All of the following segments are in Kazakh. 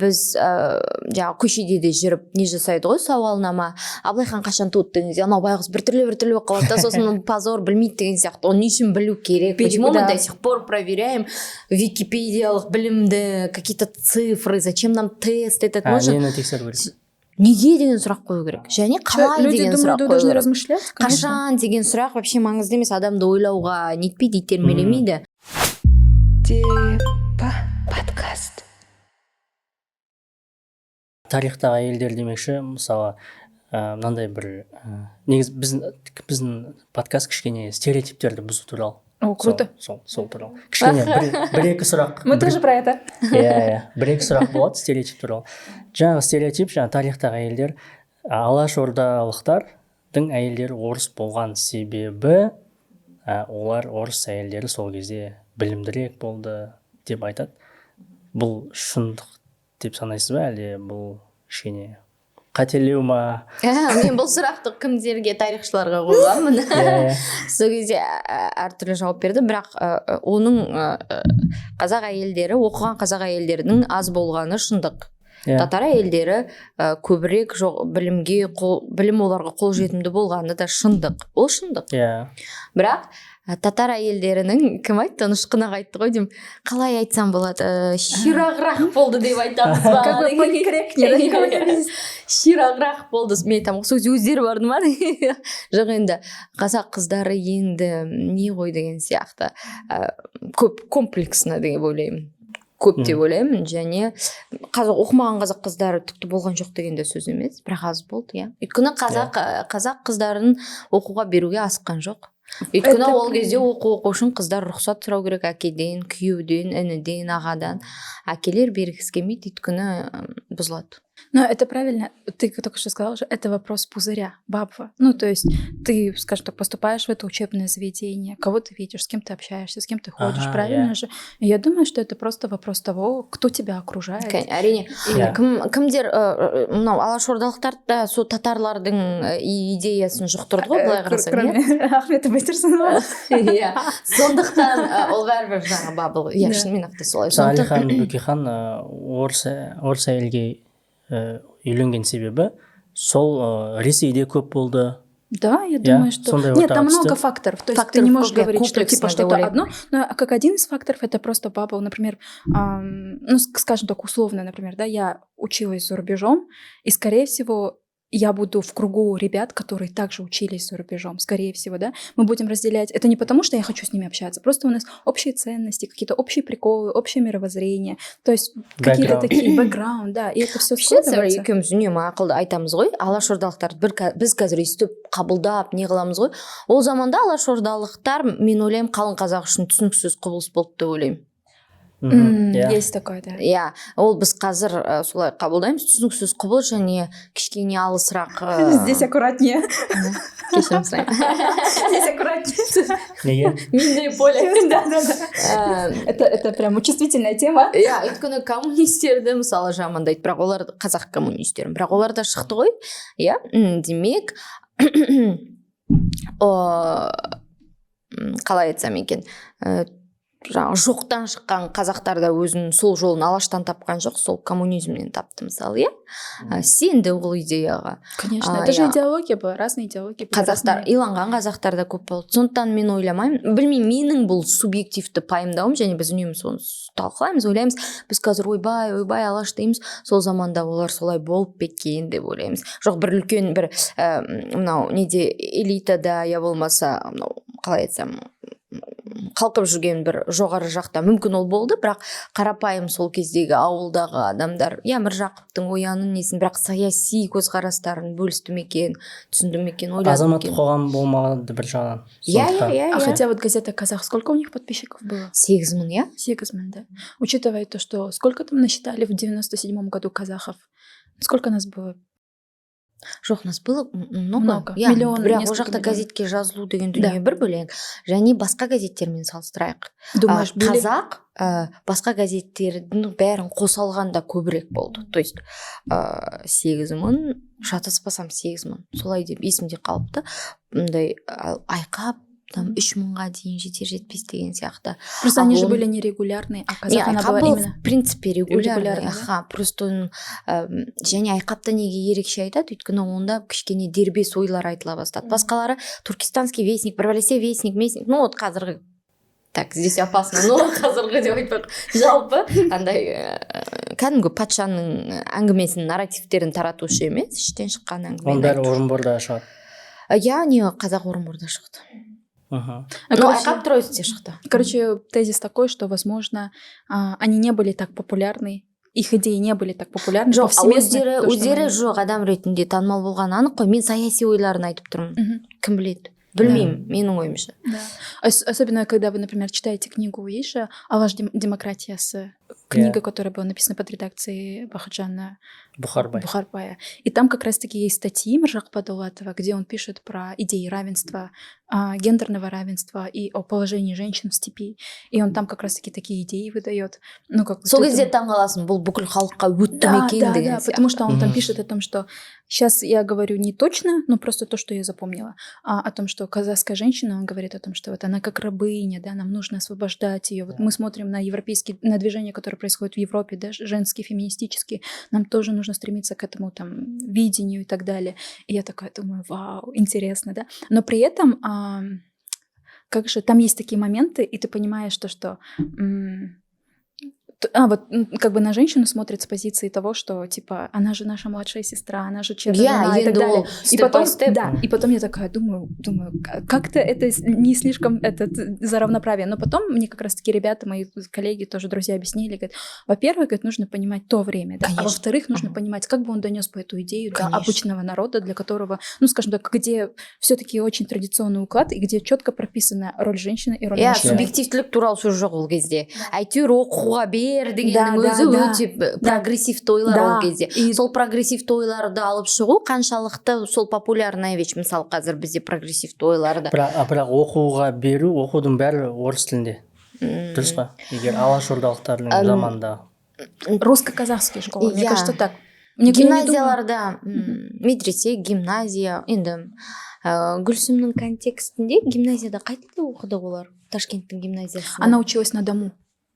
біз жаңағы көшеде де жүріп не жасайды ғой сауалнама, Абылайхан қашан туды деген кезде, анау байғұс біртүрлі болып қалады да, сосын позор білмейді деген сияқты. Оны не үшін білу керек? Почему мы до сих пор проверяем википедиялық білімді, какие-то цифры, зачем нам тест этот? Нені тексеру керек? Неге деген сұрақ қою керек? Және қалай деген сұрақ қою керек? Қашан деген сұрақ вообще маңызды емес, адамды ойлауға нетпейді, итермелемейді. Подкаст. Тарихтағы әйелдер демекші, мысалы, мынандай бір негіз біздің подкаст кішкене стереотиптерді бұзу туралы. О, круто. Сол туралы. Кішкене бір-екі сұрақ. Мы тоже про это. Бір-екі сұрақ болады стереотип туралы. Жаңағы стереотип, тарихтағы әйелдер, алашордалықтардың әйелдері орыс болған себебі, олар орыс әйелдері сол кезде білімдірек болды деп айтады. Бұл шындық деп санайсыз ба, әлде бұл кішкене қателеу ма? Мен бұл сұрақты кімдерге, тарихшыларға қойғанмын. Сол кезде әртүрлі жауап берді, бірақ оның қазақ әйелдері, оқыған қазақ әйелдерінің аз болғаны шындық. Татар әйелдері көбірек білім оларға қол жетімді болғаны да шындық. Ол шындық. Бірақ татар әйелдерінің, кім айтты, оны Ышқынақ айтты ғой деймін, қалай айтсам болады, ширағырақ болды деп айтамыз ба? Как бы поликорректнее. Ширағырақ болды. Мен айтамын, сол өздері барды ма? Жоқ, енді қазақ қыздары енді не ғой деген сияқты көп комплексно деп ойлаймын. Көп деп ойлаймын, және оқымаған қазақ қыздары түкті болған жоқ деген де сөз емес, бірақ аз болды, Өйткені қазақ қыздарын оқуға беруге асыққан жоқ. Өйткені ол кезде оқу үшін қыздар рұқсат сұрау керек, әкеден, күйеуден, ініден, ағадан. Әкелер бергісі келмейді, өйткені бұзылады. Но это правильно, ты только что сказала, что это вопрос пузыря, бабва. Ну, то есть ты, скажем так, поступаешь в это учебное заведение, кого ты видишь, с кем ты общаешься, с кем ты ходишь, правильно же? И я думаю, что это просто вопрос того, кто тебя окружает. Әрине, кімдер, мынау алашордалықтар сол татарлардың идеясын жұқтырды ғой, былай қарасаң, Ахмет Байтұрсынова. Сондықтан ол бәрібір жаңа бабыл. Шынымен ақ та солай. Әлихан Бөкейхан орыс әйелге үйленген себебі сол Ресейде көп болды. Да, я думаю, что... Нет, там много факторов. То есть ты не можешь говорить, что типа что-то одно, но как один из факторов это просто баба, например, ну, скажем так, условно, например, да, я училась за рубежом, и, скорее всего, я буду в кругу ребят, которые также учились за рубежом, скорее всего, да, мы будем разделять, это не потому, что я хочу с ними общаться, просто у нас общие ценности, какие-то общие приколы, общее мировоззрение, то есть какие-то такие бэкграунд, да, и это все складывается. Екеуміз үнемі ақылды айтамыз ғой, алашордалықтар біз қазір естіп қабылдап не қыламыз ғой, ол заманда алашордалықтар, мен ойлаймын, қалың қазақ үшін түсініксіз құбылыс болды деп ойлаймын. Есть такое, да. Ол біз қазір солай қабылдаймыз, түсініксіз құбылыс және кішкене алысырақ. Здесь аккуратнее. Кешірім сұраймын. Здесь аккуратнее. Неге? Менде поле. Да. Это прям чувствительная тема. Өйткені коммунистерді мысалы жамандайды, бірақ олар қазақ коммунистерін, бірақ олар да шықты ғой. Демек, қалай айтсам екен, жоқтан шыққан қазақтар да өзінің сол жолын алаштан тапқан жоқ, сол коммунизмнен тапты мысалы, сенді ол идеяға. Конечно, это же идеология была, разные идеологии. Қазақтар, иланған қазақтар да көп болды. Сондықтан мен ойламаймын, білмеймін, менің бұл субъективті пайымдауым, және біз үнемі соны талқылаймыз, ойлаймыз, біз қазір ойбай алаш дейміз, сол заманда олар солай болып кеткен деп ойлаймыз. Жоқ, бір үлкен бір мынау неде элитада я болмаса, қалай айтсам, қалқып жүрген бір жоғары жақта мүмкін ол болды, бірақ қарапайым сол кездегі ауылдағы адамдар, Міржақыптың оянын несін, бірақ саяси көзқарастарын бөлісті мекен, түсінді мекен, ойлады мекен. Азаматтық қоғам болмағанды бір жағынан. А хотя вот газета «Казах», сколько у них подписчиков было? 8 мың, 8 мың, да. Учитывая то, что сколько там насчитали в 97-м году казахов, сколько нас было? Жоқ, нас было много. Миллион, бірақ ол жақта газетке жазылу деген дүние бір бөлек. Және басқа газеттермен салыстырайық. Думаешь, қазақ басқа газеттердің бәрін қоса алғанда көбірек болды. То есть 8 мың, шатаспасам 8 мың. Солай деп есімде қалыпты. Бұндай айқап там 3000-ға дейін жетер жетпес деген сияқты. Просто они же были нерегулярные, а казах она была именно в принципе регулярный. Регулярный, Просто және айқапты неге ерекше айтады, өйткені онда кішкене дербес ойлар айтыла бастады. Басқалары туркестанский вестник, бір бәлесе вестник, ну вот қазіргі, так, здесь опасно, но қазіргі деп айтпақ, жалпы андай кәдімгі патшаның әңгімесінің нарративтерін таратушы емес, іштен шыққан әңгіме. Оның бәрі Орынборда шығады. Не қазақ Орынборда шықты. Айқап Троицте шықты. Короче, тезис такой, что, возможно, они не были так популярны, их идеи не были так популярны. Жоқ, өздері жоқ адам ретінде танымал болған анық қой. Мен саяси ойларын айтып тұрмын. Кім біледі? Білмеймін, менің ойымша. Особенно, когда вы, например, читаете книгу Уиша «Алаш демократия», книга, которая была написана под редакцией Бахаджана Бухарбая. И там как раз-таки есть статьи Миржақпа Дулатова, где он пишет про идеи равенства, гендерного равенства и о положении женщин в степи. И он там как раз-таки такие идеи выдает. Ну, как сол кезде таңғаласың, бұл бүкіл халыққа өтті ме екен деген сияқты. Потому что он там пишет о том, что сейчас я говорю не точно, но просто то, что я запомнила, о том, что казахская женщина, он говорит о том, что вот она как рабыня, да, нам нужно освобождать ее. Вот мы смотрим на на движения, которые происходят в Европе, да, женские, феминистические, нам тоже нужно стремиться к этому там видению и так далее. И я такая думаю, вау, интересно, да. Но при этом, как же, там есть такие моменты, и ты понимаешь то, что вот как бы на женщину смотрят с позиции того, что типа она же наша младшая сестра, она же чья-то жена и так далее. И потом я такая думаю, как-то это не слишком за равноправие. Но потом мне как раз-таки ребята, мои коллеги, тоже друзья объяснили, говорят, во-первых, говорят, нужно понимать то время, да, а во-вторых, нужно понимать, как бы он донес бы эту идею до обычного народа, для которого, ну, скажем так, где все-таки очень традиционный уклад и где четко прописана роль женщины и роль мужчины. Субъективтілік туралы сөз жоқ ол кезде. Әйтеуір оқуға дегеннің өзі өте прогрессивті ойлар ол кезде. Сол прогрессивті ойларды алып шығу қаншалықты сол популярная вещь. Мысалы қазір бізде прогрессивті ойларды. Бірақ оқуға беру, оқудың бәрі орыс тілінде. Дұрыс па? Егер алашордалықтардың заманында. Русско-казахские школы, мне кажется так. Гимназияларда, медресе, гимназия, енді Гүлсімнің контекстінде гимназияда қай тілде оқыды олар? Ташкенттің гимназиясында. Она училась на дому.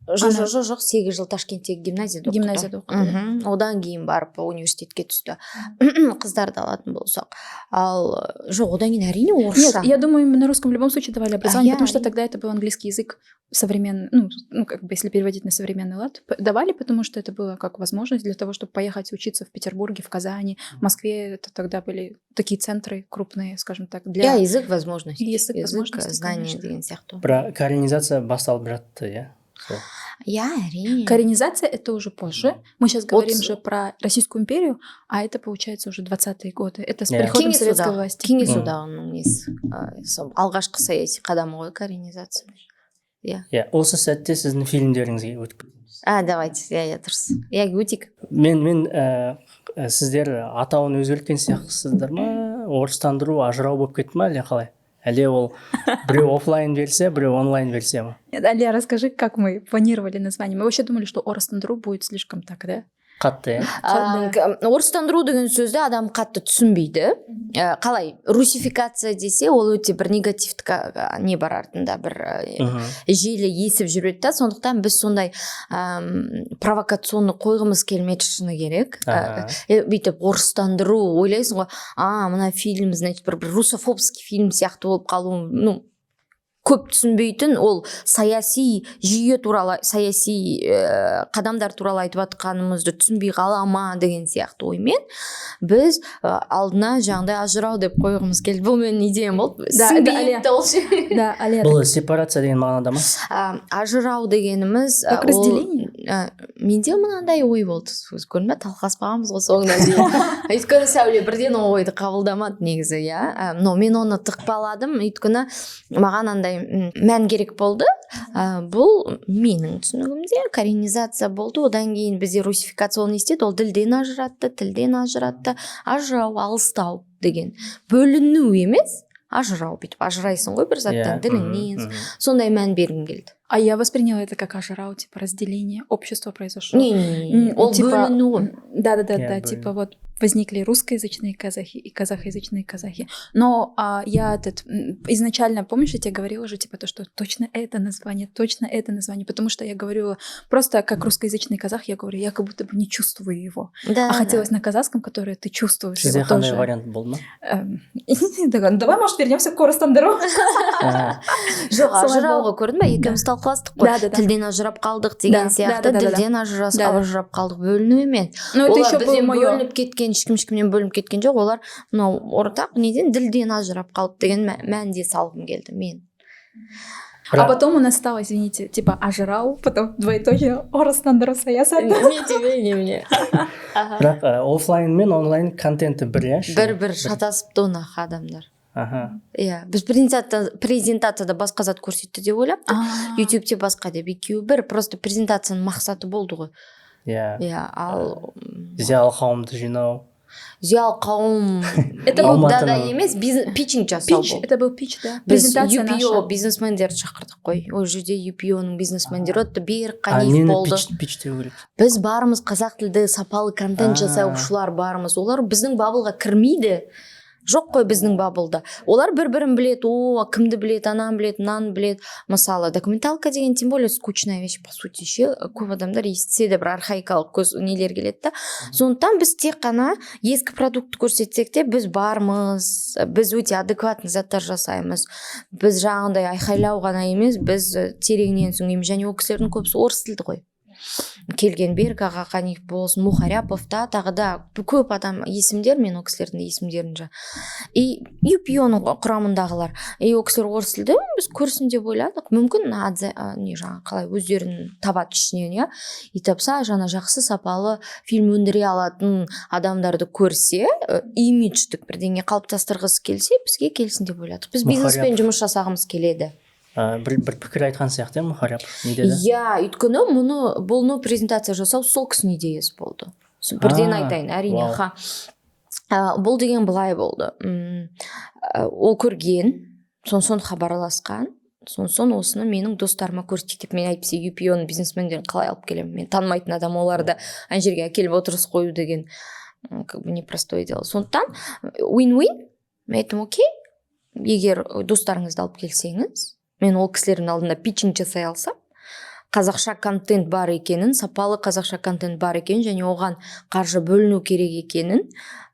Жоқ, 8 жыл Ташкенттегі гимназияда оқыды. Одан кейін барып университетке түсті. Қыздарды алатын болсақ. Ал жоқ, одан кейін әрине орысша. Нет, я думаю, на русском в любом случае давали образование, потому что тогда это был английский язык современный, ну, как бы если переводить на современный лад, давали, потому что это было как возможность для того, чтобы поехать учиться в Петербурге, в Казани, в Москве. Это тогда были такие центры крупные, скажем так, для... язык возможностей. Язык возможностей, знания деген сияқты. Про коренизация басталып жатты, иә? Әрине. Коренизация это уже позже. Мы сейчас говорим же про Российскую империю, а это получается уже 20-е годы. Это с приходом советской власти. Кеңес одағының несі. Алғашқы саяси қадамы ғой коренизация. Иә, осы сәтте сіздің фильмдеріңізге өтіп кетеміз. Давайте, дұрыс. Өтейік. Мен сіздер атауын өзгерткен сияқтысыздар ма? Орыстандыру, ажырау болып кетті ма, әлде қалай? Әлде ол біреу офлайн версия, біреу онлайн версия ма? Алия, расскажи, как мы планировали название. Мы вообще думали, что орыстандыру будет слишком так, да? Қатты, орыстандыру деген сөзді адам қатты түсінбейді. Қалай, русификация десе, ол өте бір негативті не бар артында, бір желі есіп жүреді да, сондықтан біз сондай провокационны қойғымыз келмеді шыны керек. Бүйтіп орыстандыру ойлайсың ғой, мына фильм, значит, бір русофобский фильм сияқты болып қалуы, ну, көп түсінбейтін, ол саяси жүйе туралы, саяси қадамдар туралы айтып жатқанымызды түсінбей қала ма деген сияқты оймен біз алдына жаңағыдай ажырау деп қойғымыз келді. Бұл менің идеям болды. Бұл сепарация деген мағынада ма? Ажырау дегеніміз как разделение? Менде мынандай ой болды. Көрдің бе, талқыласпағанбыз ғой соңынан дейін. Өйткені Сәуле бірден ол ойды қабылдамады негізі, иә. Но мен оны тықпаладым, өйткені маған андай мән керек болды. Бұл менің түсінігімде коренизация болды. Одан кейін бізде русификация не істеді? Ол тілден ажыратты, ажырау, алыстау деген. Бөліну емес, ажырау, бүйтіп ажырайсың ғой бір заттан, діліңнен. Сондай мән бергім келді. А я восприняла это как ажырау, типа разделение, общество произошло. Не, ол бөліну. Да, типа вот возникли русскоязычные казахи и казахоязычные казахи. Но я изначально, помнишь, я тебе говорила же, типа, то, что точно это название, потому что я говорю просто как русскоязычный казах, я говорю, я как будто бы не чувствую его. Да, хотелось на казахском, который ты чувствуешь его Сізде қандай тоже. вариант болды ма? Давай, может, вернемся к Орыстандыру. жоқ, ажырауға көрдің ба, екеуміз талқыластық қой, Да. тілден ажырап қалдық деген сияқты, тілден ажырап қалдық, бөліну емес. Но это еще Олар было бізден мое. бөлініп кеткен, ешкімнен бөлініп кеткен жоқ, олар мынау ортақ неден ділден ажырап қалып деген мәнде салғым келді мен. А потом у нас стало, извините, типа ажырау, потом двоеточие Орыстандыру саясаты. Бірақ офлайн мен онлайн контенті бір, иә? Бір шатасыпты онағы адамдар. Аха. Иә, біз презентацияда басқа зат көрсетті деп ойлапты, ютубте басқа деп, екеуі бір, просто презентацияның мақсаты болды ғой. Иә. Иә, ал Зиялы қауымды жинау. зиялы қауым Это был да емес, питчинг жасау Пич, болды. это был пич, да. Біз Презентация UPO наша. бизнесмендерді шақырдық қой. Ол жерде UPO-ның бизнесмендері отты, Берік А Қаниев нені болды. питчтеу керек? Біз барымыз, қазақ тілді сапалы контент жасаушылар барымыз. Олар біздің бабылға кірмейді. Жоқ қой біздің бабылда. Олар бір-бірін білет, кімді білет, ананы білет, мынаны білет. Мысалы, документалка деген тем более скучная вещь, по сути ше. Көп адамдар естісе де бір архаикалық нелер келеді да. Сондықтан біз тек қана ескі продукт көрсетсек те, біз бармыз, біз өте адекватный заттар жасаймыз. Біз жаңағындай айқайлау ғана емес, біз тереңнен сүңгейміз. Және ол кісілердің көбісі орыс тілді ғой. Келген Берік аға, Қаниев болсын, Мухаряпов та, тағы да көп адам есімдер, мен ол кісілердің есімдерін жа. И UPO-ның құрамындағылар. И ол кісілер орыс тілді, біз көрсін деп ойладық. Мүмкін қалай өздерін табады ішінен, иә. И тапса, жаңа жақсы сапалы фильм өндіре алатын адамдарды көрсе, имидждік бірдеңе қалыптастырғысы келсе, бізге келсін деп ойладық. Біз бизнеспен жұмыс жасағымыз келеді. Бір пікір айтқан сияқты, Мухаряпов не деді? Иә, өйткені бұны презентация жасау сол кісінің идеясы болды. Бірден айтайын, әрине. Бұл деген былай болды. Ол көрген, сонсон хабарласқан, сонсон осыны менің достарыма көрсетіп, мен әйтпесе UPO-ның бизнесмендерін қалай алып келемін. Мен танымайтын адам оларды ана жерге әкеліп отырыс қою деген как бы непростое дело. Сондықтан win-win. Мен айттым, окей, егер достарыңызды алып келсеңіз, мен ол кісілердің алдында питчинг жасай алсам, қазақша контент бар екенін, сапалы қазақша контент бар екенін, және оған қаржы бөліну керек екенін,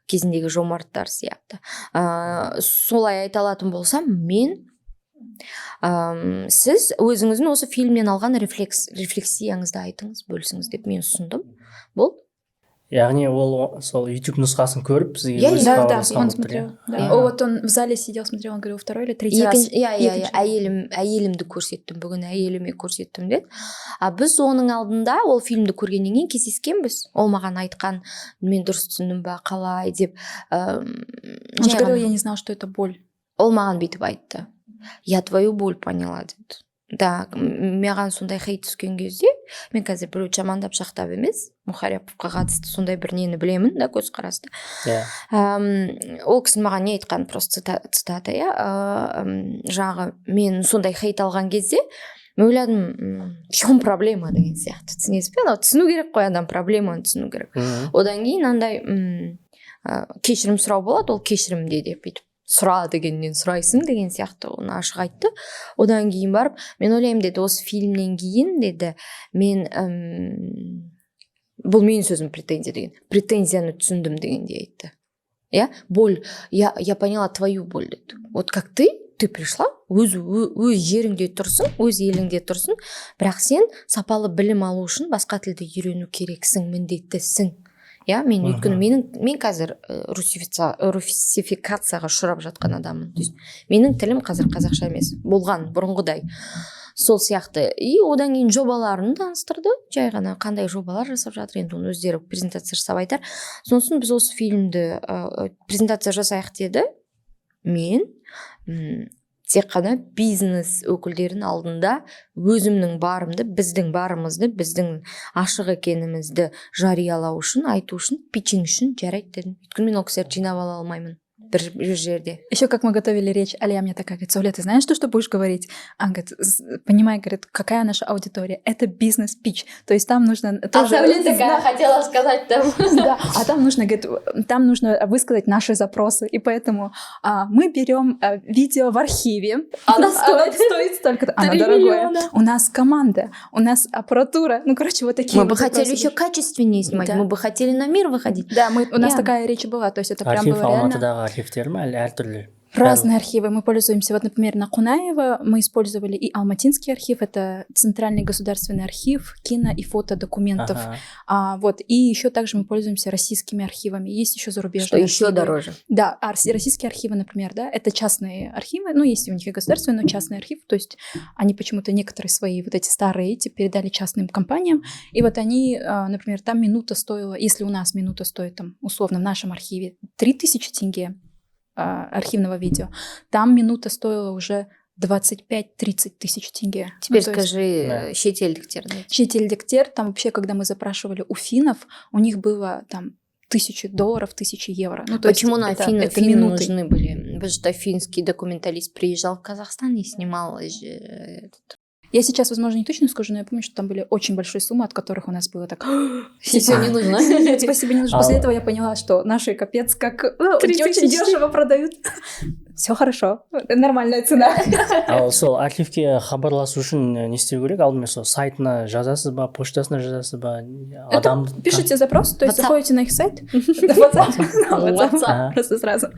кезіндегі жомарттар сияқты. Солай айта алатын болсам, мен сіз өзіңіздің осы фильмнен алған рефлексияңызды айтыңыз, бөлісіңіз деп мен ұсындым. Болды. Яғни ол сол YouTube нұсқасын көріп бізге өз он смотрел. Вот он в зале сидел, смотрел, он говорил, второй или третий раз. Иә, әйелімді көрсеттім, бүгін әйеліме көрсеттім деді. Біз оның алдында ол фильмді көргеннен кейін кездескенбіз. Ол маған айтқан, мен дұрыс түсіндім ба, қалай деп. Он же говорил, я не знал, что это боль. Ол маған бүйтіп айтты. Я твою боль поняла деді. Да, маған сондай хейт түскен кезде, мен қазір біреу жамандап шақтап емес, Мухаряповқа қатысты сондай бір нені білемін, да, көзқарасты. Ол кісінің маған не айтқан, просто цитата, жағы мен сондай хейт алған кезде, мен ойладым, в чем проблема деген сияқты. Түсінесіз бе? Түсіну керек қой, адам проблеманы түсіну керек. Одан кейін андай кешірім сұрау болады, ол кешірімде деп бүйтіп сұра дегеннен сұрайсың деген сияқты оны ашық айтты. Одан кейін барып, мен ойлаймын деді, осы фильмнен кейін деді, мен бұл менің сөзім претензия деген, претензияны түсіндім дегенде айтты. Я поняла твою боль деді. Вот как ты пришла, өз жеріңде тұрсың, өз еліңде тұрсың, бірақ сен сапалы білім алу үшін басқа тілді үйрену керексің, міндеттісің. Я, мен қазір русификацияға ұшырап жатқан адаммын. Менің тілім қазір қазақша емес, болған бұрынғыдай. Сол сияқты. И одан кейін жобаларын таныстырды. Жай ғана қандай жобалар жасап жатыр, енді оны өздері презентация жасап айтар. Сонысын біз осы фильмді презентация жасайық деді. Мен тек қана бизнес өкілдерінің алдында өзімнің барымды, біздің барымызды, біздің ашық екенімізді жариялау үшін, айту үшін, питчинг үшін жарайды дедім. Өйткені мен ол кісілерді жинап ала алмаймын. бір жерде. Еще как мы готовили речь, Алия мне такая говорит: Соля, ты знаешь, что будешь говорить? Она говорит: понимай, говорит, какая наша аудитория? Это бизнес-пич. То есть там нужно... А Соля такая хотела сказать там. Да, а там нужно, говорит, там нужно высказать наши запросы. И поэтому мы берем видео в архиве. Она стоит столько-то. Она дорогая. У нас команда, у нас аппаратура. Ну, короче, вот такие мы бы хотели еще качественнее снимать, мы бы хотели на мир выходить. Да, у нас такая речь была. То есть это прям было реально... Архивтер ма әлі әртүрлі? Разные архивы мы пользуемся. Вот, например, на Кунаева мы использовали и Алматинский архив, это Центральный государственный архив кино и фотодокументов. Вот, и еще также мы пользуемся российскими архивами. Есть еще зарубежные. Что еще дороже? Да, российские архивы, например, да, это частные архивы, ну, есть у них и государственные, но частный архив, то есть они почему-то некоторые свои вот эти старые эти передали частным компаниям, и вот они, например, там минута стоила, если у нас минута стоит, там, условно, в нашем архиве 3000 тенге, архивного видео, там минута стоила уже 25-30 тысяч тенге. Теперь скажи, шетелдіктер. Шетелдіктер, там вообще, когда мы запрашивали у финнов, у них было там $1000, $1000. Ну, почему на финны минуты нужны были? Потому что финский документалист приезжал в Казахстан и снимал Я сейчас, возможно, не точно скажу, но я помню, что там были очень большие суммы, от которых у нас было так... Все не нужно. Нет, спасибо, не нужно. После этого я поняла, что наши капец как очень дешево продают. Все хорошо, нормальная цена. Ал сол архивке хабарласу үшін не істеу керек? Алдымен сол сайтына жазасыз ба, почтасына жазасыз ба? Пишите запрос, то есть заходите на их сайт. WhatsApp. Просто сразу.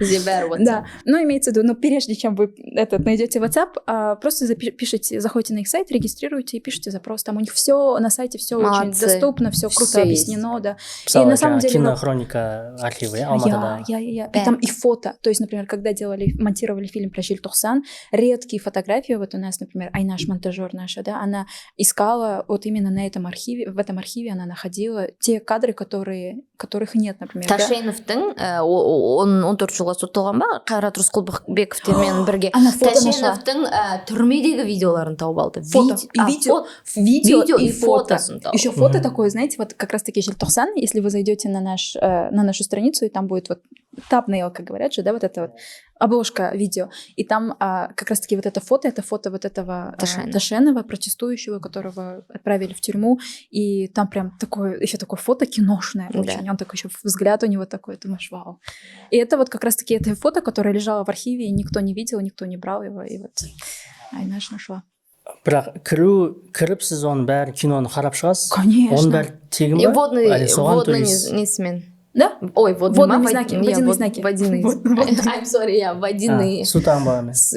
Да. Но имеется в виду, но прежде чем вы найдете WhatsApp, просто пишите, заходите на их сайт, регистрируйте и пишите запрос. Там у них все на сайте, все очень доступно, все круто объяснено, да. И на самом деле кинохроника архива, Алматыда. И там и фото. То есть, например, когда монтировали фильм про Желтоқсан, редкие фотографии, вот у нас, например, Айнаш, монтажер наша, да, она искала вот именно на этом архиве, в этом архиве она находила те кадры, которых нет, например. Ташеновтың, он 14 жылға сотталған ба, Қайрат Рысқұлбековтермен бірге. Ташеновтың түрмедегі видеоларын тауып алды. Видео и фото. Еще фото такое, знаете, вот как раз-таки Желтоқсан, если вы зайдете на нашу страницу, и там будет вот thumbnail, как говорят же, да, вот это вот обложка видео, и там как раз-таки вот это фото вот этого Ташенова, протестующего, которого отправили в тюрьму, и там прям такое, еще такое фото киношное очень, он такой еще взгляд у него такой, думаешь, вау. И это вот как раз-таки это фото, которое лежало в архиве, и никто не видел, никто не брал его, и вот Айнаш нашла. Бірақ кіріп сіз оның бәрі киноны қарап шығасыз? Конечно. Оның бәрі тегін ба? Водный несімен. Да? Ой, водные знаки. Водяные знаки. I'm sorry, водяные. Су таңба емес.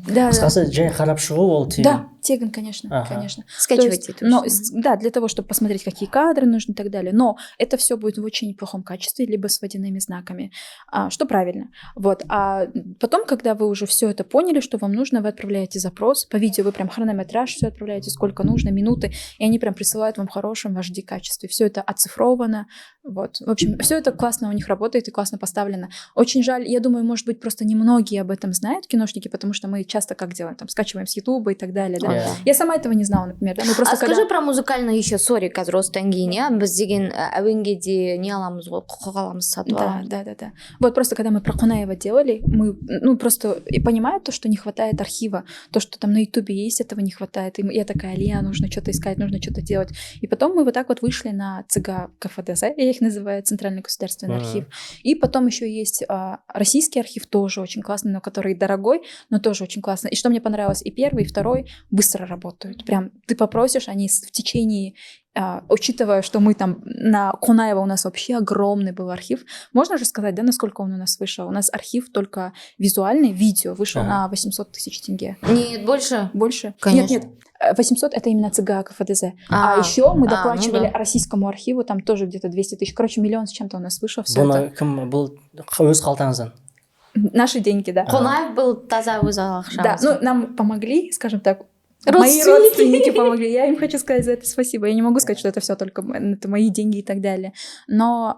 Да. Қысқасы, жай қарап шығу ол тегін. Да, тегін, конечно. Скачивайте. Да, для того, чтобы посмотреть, какие кадры нужны и так далее. Но это все будет в очень плохом качестве, либо с водяными знаками, что правильно. Вот. А потом, когда вы уже все это поняли, что вам нужно, вы отправляете запрос. По видео вы прям хронометраж все отправляете, сколько нужно, минуты, и они прям присылают вам в хорошем HD качестве. Все это оцифровано. Вот. В общем, все это классно у них работает и классно поставлено. Очень жаль, я думаю, может быть, просто немногие об этом знают, киношники, потому что мы часто как делаем, там, скачиваем с Ютуба и так далее, да. Я сама этого не знала, например. Да? Скажи про музыкальное еще, сори, қазір осыдан кейін, иә, біз деген әуенге де не аламыз ғой, құқық аламыз, сатып аламыз. Да. Вот просто когда мы про Кунаева делали, мы, просто и понимаю то, что не хватает архива, то, что там на Ютубе есть, этого не хватает. И я такая, Алия, нужно что-то искать, нужно что-то делать. И потом мы вот так вот вышли на ЦГА КФДЗ, я их называю, Центральный государственный архив. И потом еще есть российский архив, тоже очень классный, но который дорогой, но тоже очень классный. И что мне понравилось, и первый, и второй быстро работают. Прям ты попросишь, они в течение, учитывая, что мы там на Кунаева у нас вообще огромный был архив. Можно же сказать, да, насколько он у нас вышел? У нас архив только визуальный, видео вышел на 800 тысяч тенге. Нет, больше? Больше? Конечно. Нет, 800 это именно ЦГА КФДЗ. А еще мы доплачивали российскому архиву, там тоже где-то 200 тысяч. Короче, миллион с чем-то у нас вышло. Бұны кім бұл өз қалтаңыздан? Наши деньги, да. Кунаев был таза өз ақшамыз. Да, нам помогли, скажем так, Мои родственники помогли. Я им хочу сказать за это спасибо. Я не могу сказать, что это все только это мои деньги и так далее. Но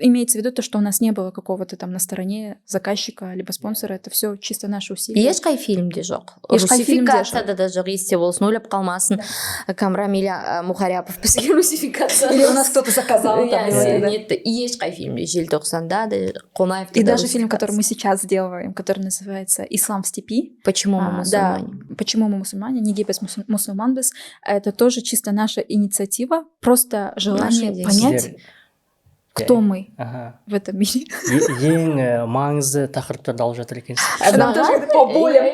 имеется в виду то, что у нас не было какого-то там на стороне заказчика либо спонсора. Это все чисто наши усилия. Ешқай фильмде жоқ. Русификацияда да жоқ. Есте болсын, ойлап қалмасын. Камрамиля Мухаряпов бізге русификация. Или у нас кто-то заказал. Нет, ешқай фильмде желтоқсанда да, Қонаев. И даже фильм, который мы сейчас делаем, который называется «Ислам в степи». Почему мы мусульмане? Да, почему мы мусульмане? Неге без мусульман без. Это тоже чисто наша инициатива, просто желание понять, кто мы в этом мире. Ең маңызды тақырыптарды алып жатыр екенсіз. Нам тоже по болям.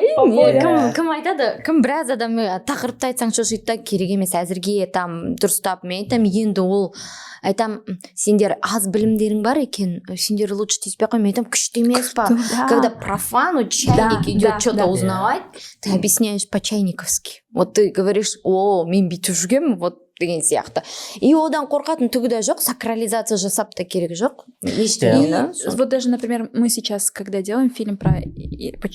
Кім айтады? Кім біраз адам тақырыпты айтсаң шошиды да, керек емес әзірге там дұрыстап. Мен айтам, енді ол айтам, сендер аз білімдерің бар екен, сендер лучше тиіспей қой. Мен айтам, күшті емес па? Когда профану чайник идет что-то узнавать, ты объясняешь по-чайниковски. Вот ты говоришь, о, мен бүйтіп жүргенмін, вот деген сияқты. И одан қорқатын түгі де жоқ, сакрализация жасап та керек жоқ. Вот даже, например, мы сейчас, когда делаем фильм про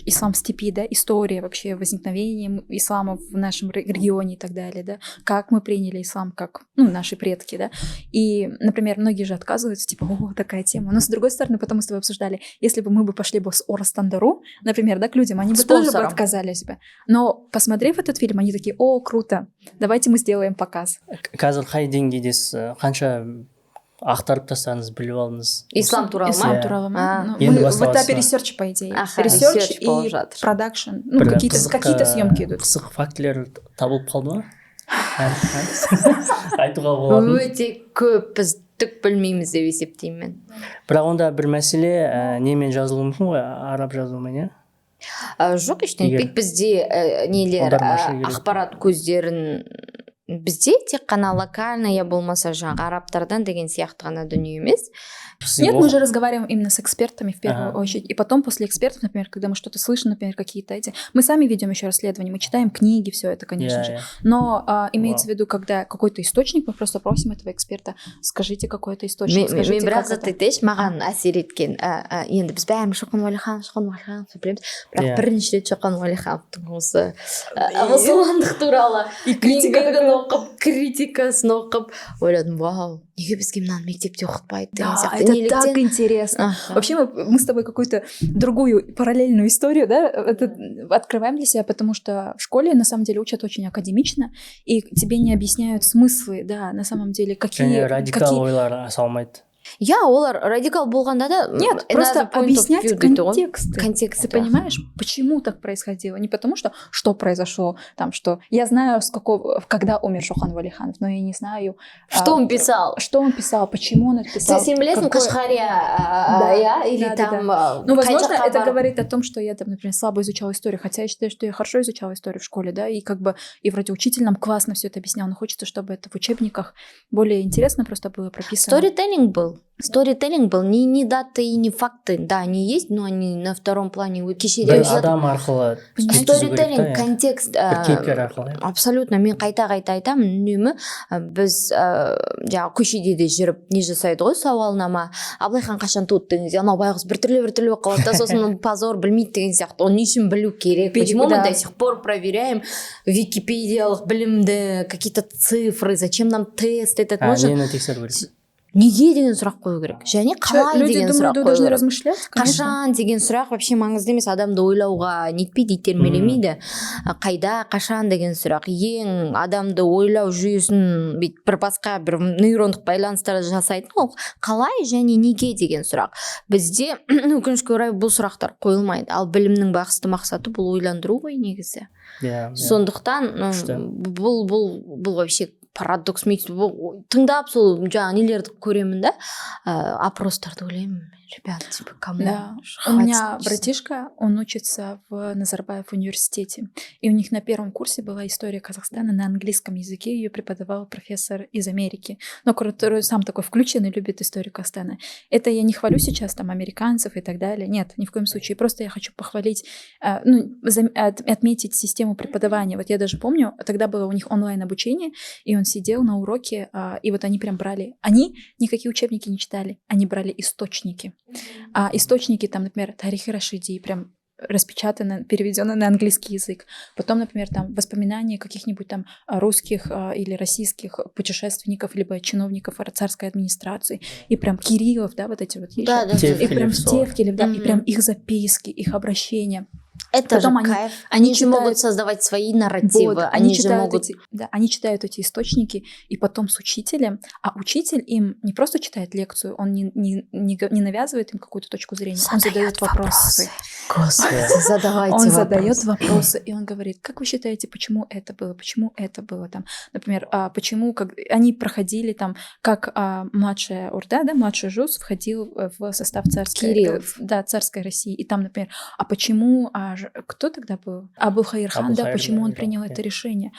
ислам в степи, да, история вообще возникновения ислама в нашем регионе и так далее, да, как мы приняли ислам, как, наши предки, да, и, например, многие же отказываются, типа, о, такая тема. Но с другой стороны, потом мы с тобой обсуждали, если бы мы бы пошли бы с Орстандару, например, да, к людям, они бы тоже бы отказались бы. Но, посмотрев этот фильм, они такие, о, круто, давайте мы сделаем показ. Қазір қай деңгейдесіз, қанша ақтарып тастадыңыз, біліп алдыңыз? Ислам туралы ма? Туралы ма? Мы в этапе ресерча, по идее. Ресерч и продакшн. Какие-то съемки идут. Қызық фактілер табылып қалды ма? Айтуға болады. Өте көп, біз түк білмейміз деп есептеймін мен. Бірақ онда бір мәселе, немен жазылуы мүмкін ғой, араб жазуымен, иә? Жоқ, ештеңе етпейді. Бізде нелер, ақпарат көздерін бізде тек қана локально, я болмаса жаңағы арабтардан деген сияқты ғана дүние емес. Нет, мы же разговариваем именно с экспертами в первую очередь. И потом после экспертов, например, когда мы что-то слышим, например, какие-то эти... Мы сами ведем еще расследование, мы читаем книги, все это, конечно же. Но имеется в виду, когда какой-то источник, мы просто просим этого эксперта, скажите какой-то источник, скажите, как это. Мен біраз маған әсер еткен. Енді біз бәріміз Шоқан Уәлиханов білеміз. Бірақ бірінші рет Шоқан Уәлихановтың осы мұсылмандық туралы критикасын оқып, ойладым, вау, неге бізге мынаны мектепте оқытпайды деген сияқты. Это так интересно. Вообще мы с тобой какую-то другую параллельную историю, да, открываем для себя, потому что в школе на самом деле учат очень академично, и тебе не объясняют смыслы, да, на самом деле, какие... Радикал ойлар салмайды. Я, олар радикал болғанда да... Нет, просто объяснять контекст. Ты да. Понимаешь, почему так происходило? Не потому что произошло, там, что... Я знаю, когда умер Шоқан Уәлиханов, но я не знаю... Что он писал? Что он писал, почему он это писал. Сен білесің Кашғария, или там... Ну, возможно, это говорит о том, что я, там, например, слабо изучала историю, хотя я считаю, что я хорошо изучала историю в школе, да, и как бы и вроде учитель нам классно все это объяснял, но хочется, чтобы это в учебниках более интересно просто было прописано. Сторителлинг был, не даты и не факты, да, они есть, но они на втором плане. Адам арқылы сторителлинг, контекст. Абсолютно, мен қайта айтамын, үнемі біз жаңағы көшеде де жүріп не жасайды ғой, сауалнама, Абылайхан қашан туды, анау байғұс бір түрлі болып қалады, сосын позор білмейді деген сияқты, оны не үшін білу керек, почему мы до сих пор проверяем википедиялық білімді, какие-то цифры, зачем нам тест, этот нужен. Нені тексеру керек? Неге деген сұрақ қою керек, және қалай деген сұрақ қою керек. Қашан деген сұрақ вообще маңызды емес, адамды ойлауға нетпейді, итермелемейді. Қайда, қашан деген сұрақ ең адамды ойлау жүйесін бір басқа бір нейрондық байланыстарды жасайтын, ол қалай және неге деген сұрақ. Бізде өкінішке орай бұл сұрақтар қойылмайды, ал білімнің басты мақсаты бұл ойландыру ғой негізі. Сондықтан бұл вообще парадокс, тыңдап сол жаңағы нелерді көремін да, опростарды ойлаймын, ребят, типа, кому? Да. У меня братишка, он учится в Назарбаев университете, и у них на первом курсе была история Казахстана на английском языке, ее преподавал профессор из Америки, но который сам такой включенный, любит историю Казахстана. Это я не хвалю сейчас там американцев и так далее, нет, ни в коем случае, просто я хочу похвалить, отметить систему преподавания. Вот я даже помню, тогда было у них онлайн обучение, и он сидел на уроке, и вот они прям брали, они никакие учебники не читали, они брали источники. А источники там, например, Тарих и Рашиди, прям распечатаны, переведены на английский язык. Потом, например, там воспоминания каких-нибудь там русских или российских путешественников, либо чиновников царской администрации. И прям Кириллов, да, вот эти вот есть. Да, да, и прям Тевкелев, Тевкелев, да, и прям их записки, их обращения. Это Потом же кайф. Они же читают, могут создавать свои нарративы. вот, они же могут... они читают эти источники, и потом с учителем, а учитель им не просто читает лекцию, он не навязывает им какую-то точку зрения, он задает вопросы. Господи, задавайте Он вопросы. задает вопросы, и он говорит, как вы считаете, почему это было там, например, почему они проходили там, как младшая Орда, да, младший Жус входил в состав царской России, и там, например, а почему, кто тогда был? Абу-Хаир хан, да, почему он принял это решение?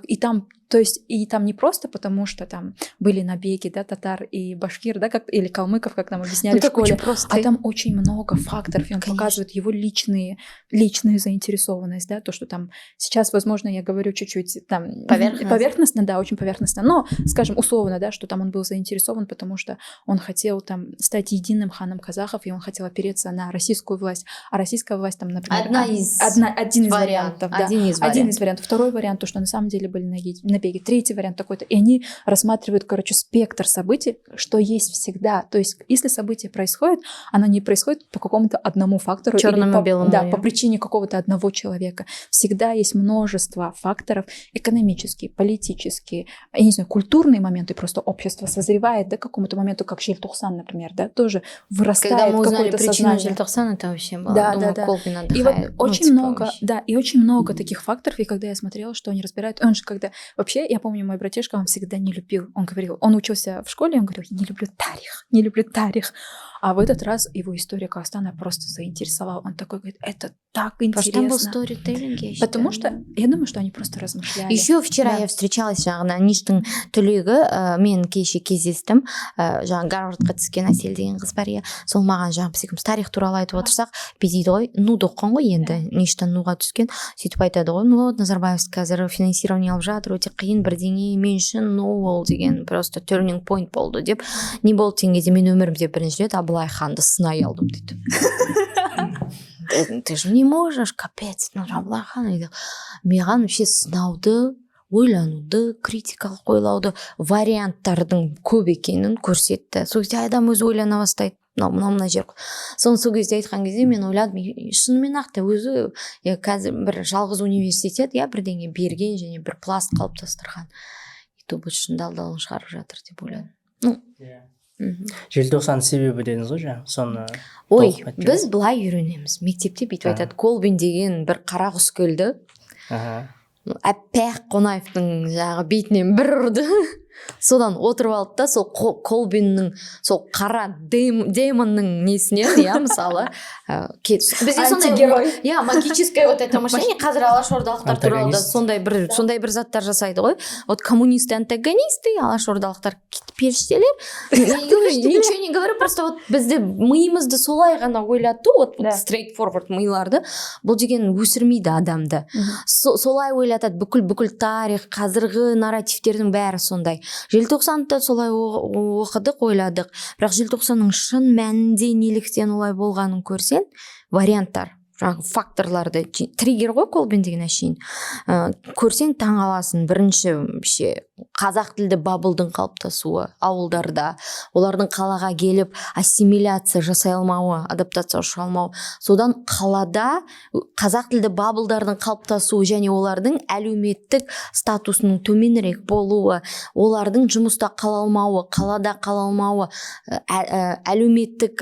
И там, то есть, и там не просто потому, что там были набеги, да, татар и башкир, да, или калмыков, как нам объясняли в школе, а там очень много факторов, и он показывает его личную заинтересованность, да, то, что там сейчас, возможно, я говорю чуть-чуть там поверхностно, да, очень поверхностно, но, скажем, условно, да, что там он был заинтересован, потому что он хотел там стать единым ханом казахов, и он хотел опереться на российскую власть, а российская власть там, например, один из вариантов, да, один из вариантов. Второй вариант, то, что на самом деле были набеги. Третий вариант такой-то. И они рассматривают, короче, спектр событий, что есть всегда. То есть, если событие происходит, оно не происходит по какому-то одному фактору. Черному и белому. Да, по причине какого-то одного человека. Всегда есть множество факторов: экономические, политические, я не знаю, культурные моменты. Просто общество созревает, да, к какому-то моменту, как Желтоқсан, например, да, тоже вырастает когда мы узнали какое-то причину сознание. Желтоқсан, это вообще было. Да, Думаю, да. Колбин отдыхает. И вот очень типа, много, вообще. да, и очень много таких факторов. И когда я смотрела, что они разбирают, он же когда... Вообще, я помню, мой братишка, он всегда не любил. Он говорил, он учился в школе, он говорил, я не люблю тарих. А в этот раз его история Казахстана просто заинтересовала. Он такой говорит, это так интересно. Потому что там был сторителлинг, я считаю. Потому что, я думаю, что они просто размышляли. Еще вчера я встречалась жаңағы ништің түлегі, мен кеше кездестім, жаңағы Гарвардқа түскен Әсел деген қыз бар, иә. Сол маған жаңағы біз тарих туралы айтып отырсақ, біз дейді ғой, нуды оқыған ғой енді, ништан нуға түскен, сөйтіп айтады ғой, ну вот Назарбаев қазір финансирование алып жатыр, өте қиын бірдеңе, мен үшін ну ол деген просто turning point болды деп. Не болды деген кезде мен өмірімде бірінші рет Абылай ханды сынай алдым дейді. Ты же не можешь, капец, ну Абылай хан дейді. Маған вообще сынауды, ойлануды, критикалық ойлауды, варианттардың көп екенін көрсетті. Сол кезде адам өзі ойлана бастайды. Мына жер. Сол кезде айтқан кезде мен ойладым, шынымен ақ та өзі қазір бір жалғыз университет, бірдеңе берген және бір пласт қалыптастырған. И то бұл шындалдалын шығарып жатыр деп ойладым. Желтоқсан себебі дедіңіз ғой жаңа, соны... Ой, біз былай үйренеміз. Мектепте бүйтіп айтады, Колбин деген бір қара құс келді. Аппақ Қонаевтың жағы бетінен бір ұрды. Содан отырып алды да, сол Колбиннің, сол қара демонның несінен, мысалы, бізде сондай магическое вот это мышление, қазір алашордалықтар туралы да сондай бір заттар жасайды ғой. Вот коммунисты, антагонисты, алашордалықтар періштелер. Ничего не говорю, просто вот бізде миымызды солай ғана ойлатты, вот straight forward миларды. Бұл деген өсірмейді адамды. Солай ойлатады, бүкіл тарих, қазіргі нарративтердің бәрі сондай. Желтоқсанды солай оқыдық, ойладық. Бірақ желтоқсанның шын мәнінде неліктен олай болғанын көрсен, варианттар, факторларды, триггер ғой Колбин деген әшейін. Көрсең таң аласың. Бірінші қазақ тілді бабылдың қалыптасуы ауылдарда, олардың қалаға келіп ассимиляция жасай алмауы, адаптация жасай алмауы. Содан қалада қазақ тілді бабылдардың қалыптасуы және олардың әлеуметтік статусының төменірек болуы, олардың жұмыста қала алмауы, қалада қала алмауы, әлеуметтік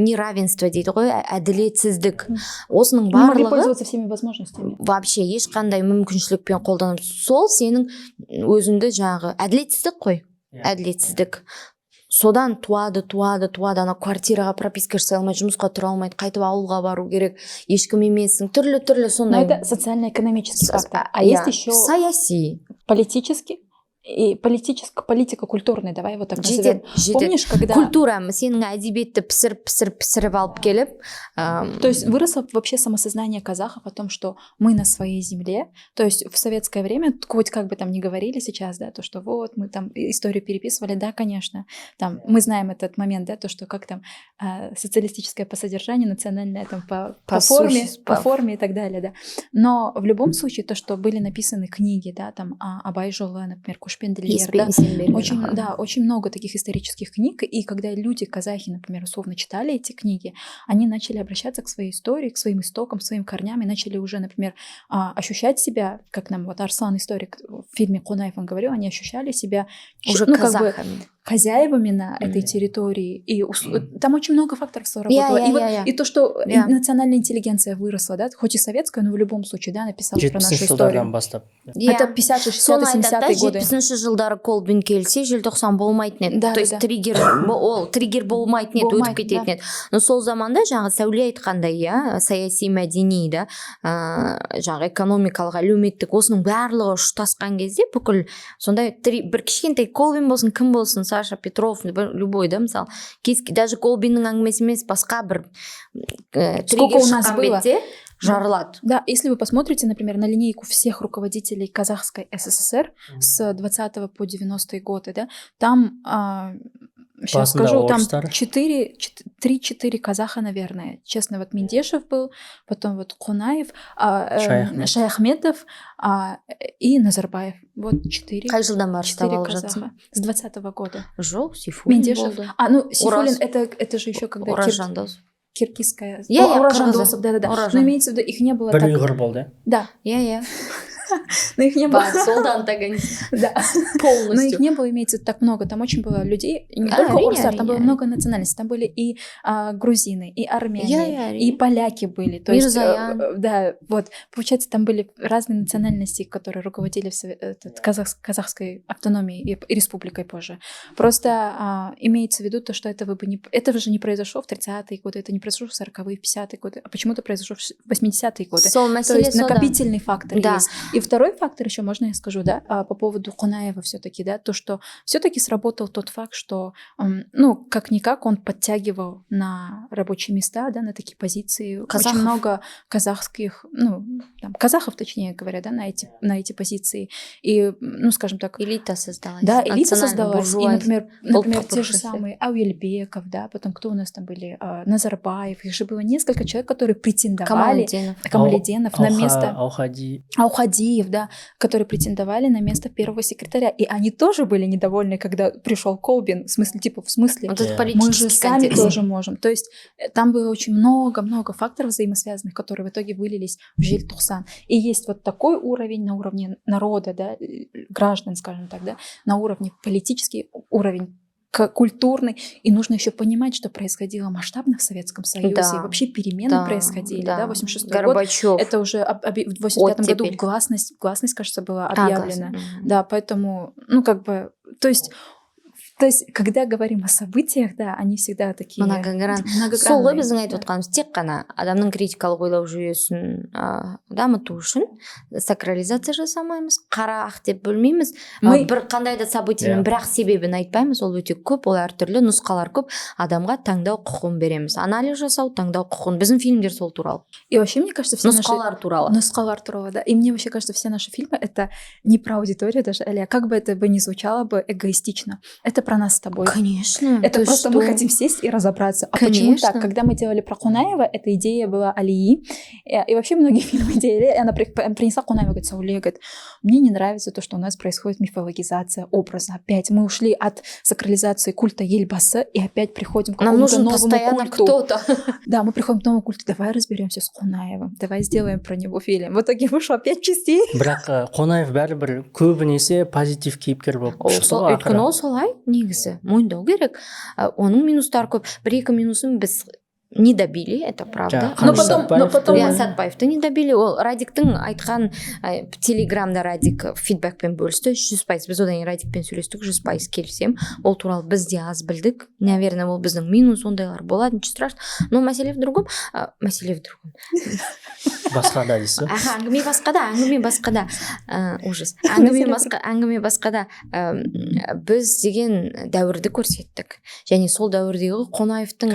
неравенство дейді ғой, әділетсіздік. Осының барлығы... Не могли пользоваться всеми возможностями. Вообще, ешқандай мүмкіншілікпен қолданып. Сол сенің өзіңді жаңағы әділетсіздік қой. Әділетсіздік. Содан туады, ана квартираға прописка жасай алмайды, жұмысқа тұра алмайды, қайтып ауылға бару керек, ешкім емессің, түрлі сондай. Но это социально-экономический фактор. А есть еще саяси, политический и политика культурная, давай его так назовем. Помнишь, когда... Культура, сенің әдебиетті пісіріп алып келіп. То есть выросло вообще самосознание казахов о том, что мы на своей земле. То есть в советское время, хоть как бы там ни говорили сейчас, да, то, что вот мы там историю переписывали, да, конечно. Там мы знаем этот момент, да, то, что как там социалистическое по содержанию, национальное там по форме и так далее, да. Но в любом случае то, что были написаны книги, да, там Абай Жолы, например, Кушпенделер, да, очень много таких исторических книг, и когда люди, казахи, например, условно читали эти книги, они начали обращаться к своей истории, к своим истокам, к своим корням, и начали уже, например, ощущать себя, как нам вот Арслан, историк, в фильме Кунаев он говорил, они ощущали себя уже казахами. Как бы хозяевами на этой территории, и там очень много факторов сработало. И то, что национальная интеллигенция выросла, да, хоть и советская, но в любом случае, да, написала про нашу историю. Это 50-й, 60-й, 70-й годы. 70-ші жылдары Колбин келсе, желтоқсан болмайтын еді. То есть триггер болмайтын еді, өтіп кететін еді. Но сол заманда жаңағы Сәуле айтқандай, саяси мәдени, да, жаңағы экономикалық, әлеуметтік, осының барлығы ұштасқан кезде бүкіл сондай бір кішкентай Колбин болсын, кім болсын, Саша Петров, любой, да, мысалы, даже Колбиннің әңгімесі емес, басқа бір триггер шыққан бетте жарылады. Да, если вы посмотрите, например, на линейку всех руководителей Казахской СССР с 20 по 90-е годы, да, там, сейчас скажу, там 3-4 казаха, наверное. Честно, вот Мендешев был, потом вот Кунаев, Шаяхметов и Назарбаев. Вот 4 казаха. С 20-го года. Сейфуллин Мендешев. Сейфуллин, это же еще когда... Киргизская. Уражандосов, да. Но имеется в виду, их не было так... Бір был, да? Да. Но их не было. Да. Полностью. Но их не было, имеется в виду, так много. Там очень было людей, не только орыстар, там было много национальностей. Там были и грузины, и армяне, и поляки были. То есть, да, вот. Получается, там были разные национальности, которые руководили казахской автономией и республикой позже. Просто имеется в виду то, что этого же не произошло в 30-е годы, это не произошло в 40-е, в 50-е годы, а почему-то произошло в 80-е годы. То есть накопительный фактор есть. И второй фактор еще, можно я скажу, да, по поводу Кунаева все-таки, да, то, что все-таки сработал тот факт, что, как-никак он подтягивал на рабочие места, да, на такие позиции. Казахов. Очень много казахских, казахов, точнее говоря, да, на эти позиции. И, скажем так... Элита создалась. Да, элита создалась. И, например, те же самые Ауэльбеков, да, потом кто у нас там были? Назарбаев. Их же было несколько человек, которые претендовали... Камалединов на место... Аухадиев, да, которые претендовали на место первого секретаря. И они тоже были недовольны, когда пришел Колбин. В смысле, мы же сами тоже можем. То есть там было очень много факторов взаимосвязанных, которые в итоге вылились в Желтоқсан. И есть вот такой уровень на уровне народа, да, граждан, скажем так, да, на уровне политический уровень, культурный, и нужно еще понимать, что происходило масштабно в Советском Союзе, и вообще перемены происходили, да, 86-й год, это уже в 85-м году гласность, кажется, была объявлена, да, поэтому, то есть, когда говорим о событиях, да, они всегда такие многогранные. Сол ғой біздің айтып отқанымыз тек қана адамның критикалық ойлау жүйесін дамыту үшін сакрализация жасамаймыз, қара ақ деп бөлмейміз, бір қандай да событияның бірақ себебін айтпаймыз, ол өте көп, ол әртүрлі нұсқалар көп, адамға таңдау құқығын береміз, анализ жасау, таңдау құқығын. Біздің фильмдер сол туралы. И вообще, мне кажется, все нұсқалар туралы, да. И мне вообще кажется, все наши фильмы это не про аудиторию даже, Аля, как бы это бы ни звучало бы эгоистично. Это про нас с тобой. Конечно. Это просто мы хотим сесть и разобраться. А почему так? Когда мы делали про Кунаева, эта идея была Алии. И вообще многие фильмы делали. Она принесла Кунаева, говорит, Сауле, говорит, мне не нравится то, что у нас происходит мифологизация образа. Опять мы ушли от сакрализации культа Ельбасы и опять приходим к какому-то новому культу. Нам нужен постоянно кто-то. Да, мы приходим к новому культу. Давай разберемся с Кунаевым. Давай сделаем про него фильм. В итоге вышло 5 частей. Бірақ Кунаев бәрібір көбінесе позитив кейіпкер болып шықты ғой. Өйткені ол солай негізі мойындау керек. Оның минустары көп. 1-2 минусын біз не добили, это правда. Но потом Сатпаевты не добили. Ол Радиктің айтқан телеграмда Радик фидбэкпен бөлісті. 100%. Біз одан Радикпен сөйлестік, 100% келісем. Ол туралы біз де аз білдік. Наверное, ол біздің минус ондайлар болады, ничего страшного. Но мәселе в другом. басқада дейсіз ба? әңгіме басқада ужас. Әңгіме басқада біз деген дәуірді көрсеттік. Және сол дәуірдегі Қонаевтың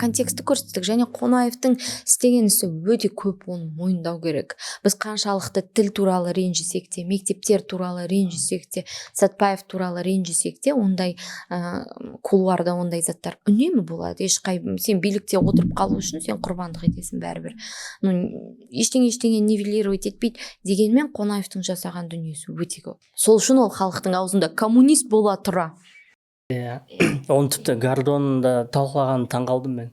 контексті көрсеттік. Және Қонаевтың істеген ісі өте көп, оны мойындау керек. Біз қаншалықты тіл туралы ренжісек те, мектептер туралы ренжісек те, Сәтпаев туралы ренжісек те, ондай кулуарда ондай заттар үнемі болады. Сен билікте отырып қалу үшін сен құрбандық етесің бәрібір. Ештеңе нивелировать етпейді. Дегенмен Қонаевтың жасаған дүниесі өте көп. Сол үшін ол халықтың аузында коммунист бола тұра. Оны тіпті Гордонда талқылаған таңғалдым мен.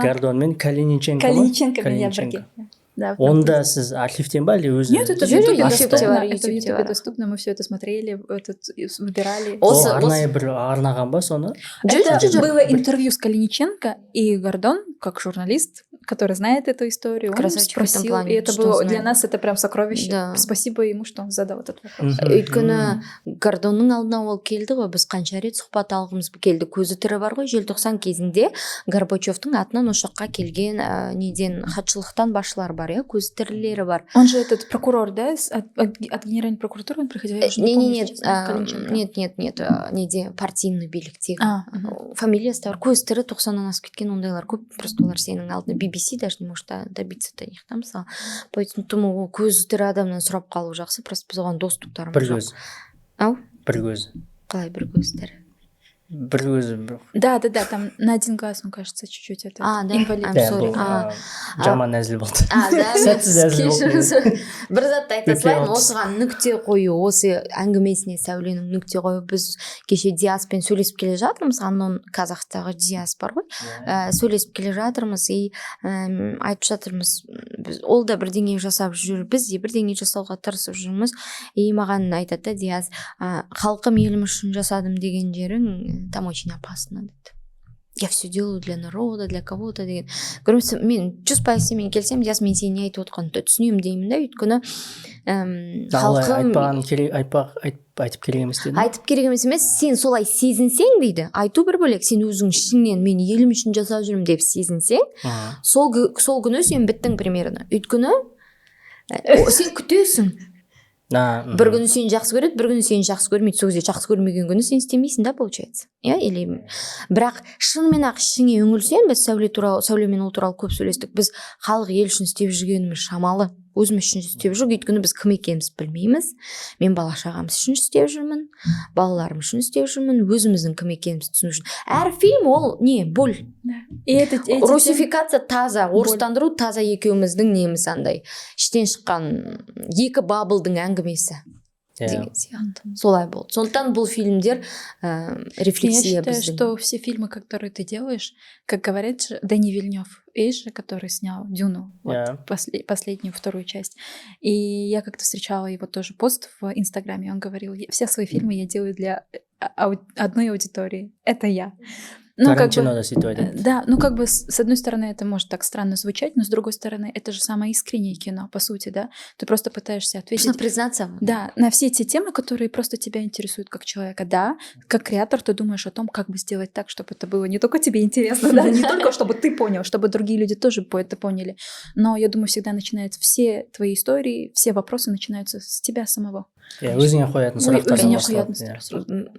Гордон мен Калиниченко. Онда сіз архивтен ба или өзі? Нет, это в Ютубе доступно, мы все это смотрели, выбирали. Арнайы бір арнаған ба соны? Это было интервью с Калиниченко, и Гордон, как журналист, который знает эту историю, он спросил, и это было для нас это прям сокровище. Спасибо ему, что он задал этот вопрос. Өйткені Гордонның алдына ол келді ғой, біз қанша рет сұхбат алғымыз келді. Көзі тірі бар ғой, желтоқсан кезінде Горбачевтың атынан ошаққа келген неден хатшылықтан басшылар бар, көзі тірілері бар. Он же этот прокурор, да, от генеральной прокуратуры он приходил? Нет, неде партийный биліктегі фамилиясы бар, көзі тірі 90-нан асып кеткен ондайлар көп, просто олар сенің алдында BBC даже не может добиться до них, там мысалы. Поэтому көзі тірі адамнан сұрап қалу жақсы, просто біз оған доступтарымыз жоқ. Бір көз. Ау? Бір көз. Қалай бір көзі тірі? Бір көзі. Да, там на один глаз, он кажется, чуть-чуть это. Инвалид. Жаман әзіл болды. Сәтсіз әзіл болды. Бір затты айта салайын, осыған нүкте қою, осы әңгімесіне Сәуленің нүкте қою. Біз кеше Диаспен сөйлесіп келе жатырмыз, Аннон Казахстағы Диас бар ғой. Сөйлесіп келе жатырмыз и айтып жатырмыз, ол да бірдеңе жасап жүр, біз де бірдеңе жасауға тырысып жүрміз. И маған айтады Диас, халқым елім үшін жасадым деген жерің там очень опасно, деді. Я все делаю для народа, для кого-то деген. Мен 100% сенімен келсем, Диас, мен сені не айтып отқанымды түсінемін деймін да, өйткені халқым айтып керек емес деді. Айтып керек емес, сен солай сезінсең дейді. Айту бір бөлек, сен өзің ішіңнен мен елім үшін жасап жүрмін деп сезінсең, сол күні сен біттің примерно. Өйткені сен күтесің. Бір күні сені жақсы көреді, бір күні сені жақсы көрмейді. Сол кезде жақсы көрмеген күні сен істемейсің да, получается. Бірақ шынымен ақ ішіңе үңілсең, біз Сәулемен ол туралы көп сөйлестік. Біз халық ел үшін істеп жүргеніміз шамалы. Өзіміз үшін істеп жүр, өйткені біз кім екенімізді білмейміз. Мен бала-шағамыз үшін істеп жүрмін, балаларым үшін істеп жүрмін, өзіміздің кім екенімізді түсіну үшін. Әр фильм ол не? Боль. Русификация таза, орыстандыру таза екеуміздің неміз андай. Іштен шыққан екі бабылдың әңгімесі. Солай болды. Сондықтан бұл фильмдер рефлексия біздің. Я считаю, что все фильмы, которые ты делаешь, как говорит Дени Вильнёв, который снял «Дюну», последнюю, вторую часть. И я как-то встречала его тоже пост в Инстаграме, он говорил, все свои фильмы я делаю для одной аудитории. Это я. Да, с одной стороны это может так странно звучать, но с другой стороны это же самое искреннее кино, по сути, да. Ты просто пытаешься ответить. Нужно признаться. Да, на все эти темы, которые просто тебя интересуют как человека. Да, как креатор ты думаешь о том, как бы сделать так, чтобы это было не только тебе интересно, да, не только чтобы ты понял, чтобы другие люди тоже это поняли. Но я думаю, всегда начинаются все твои истории, все вопросы начинаются с тебя самого. Өзіңе қоятын сұрақтардан басталады.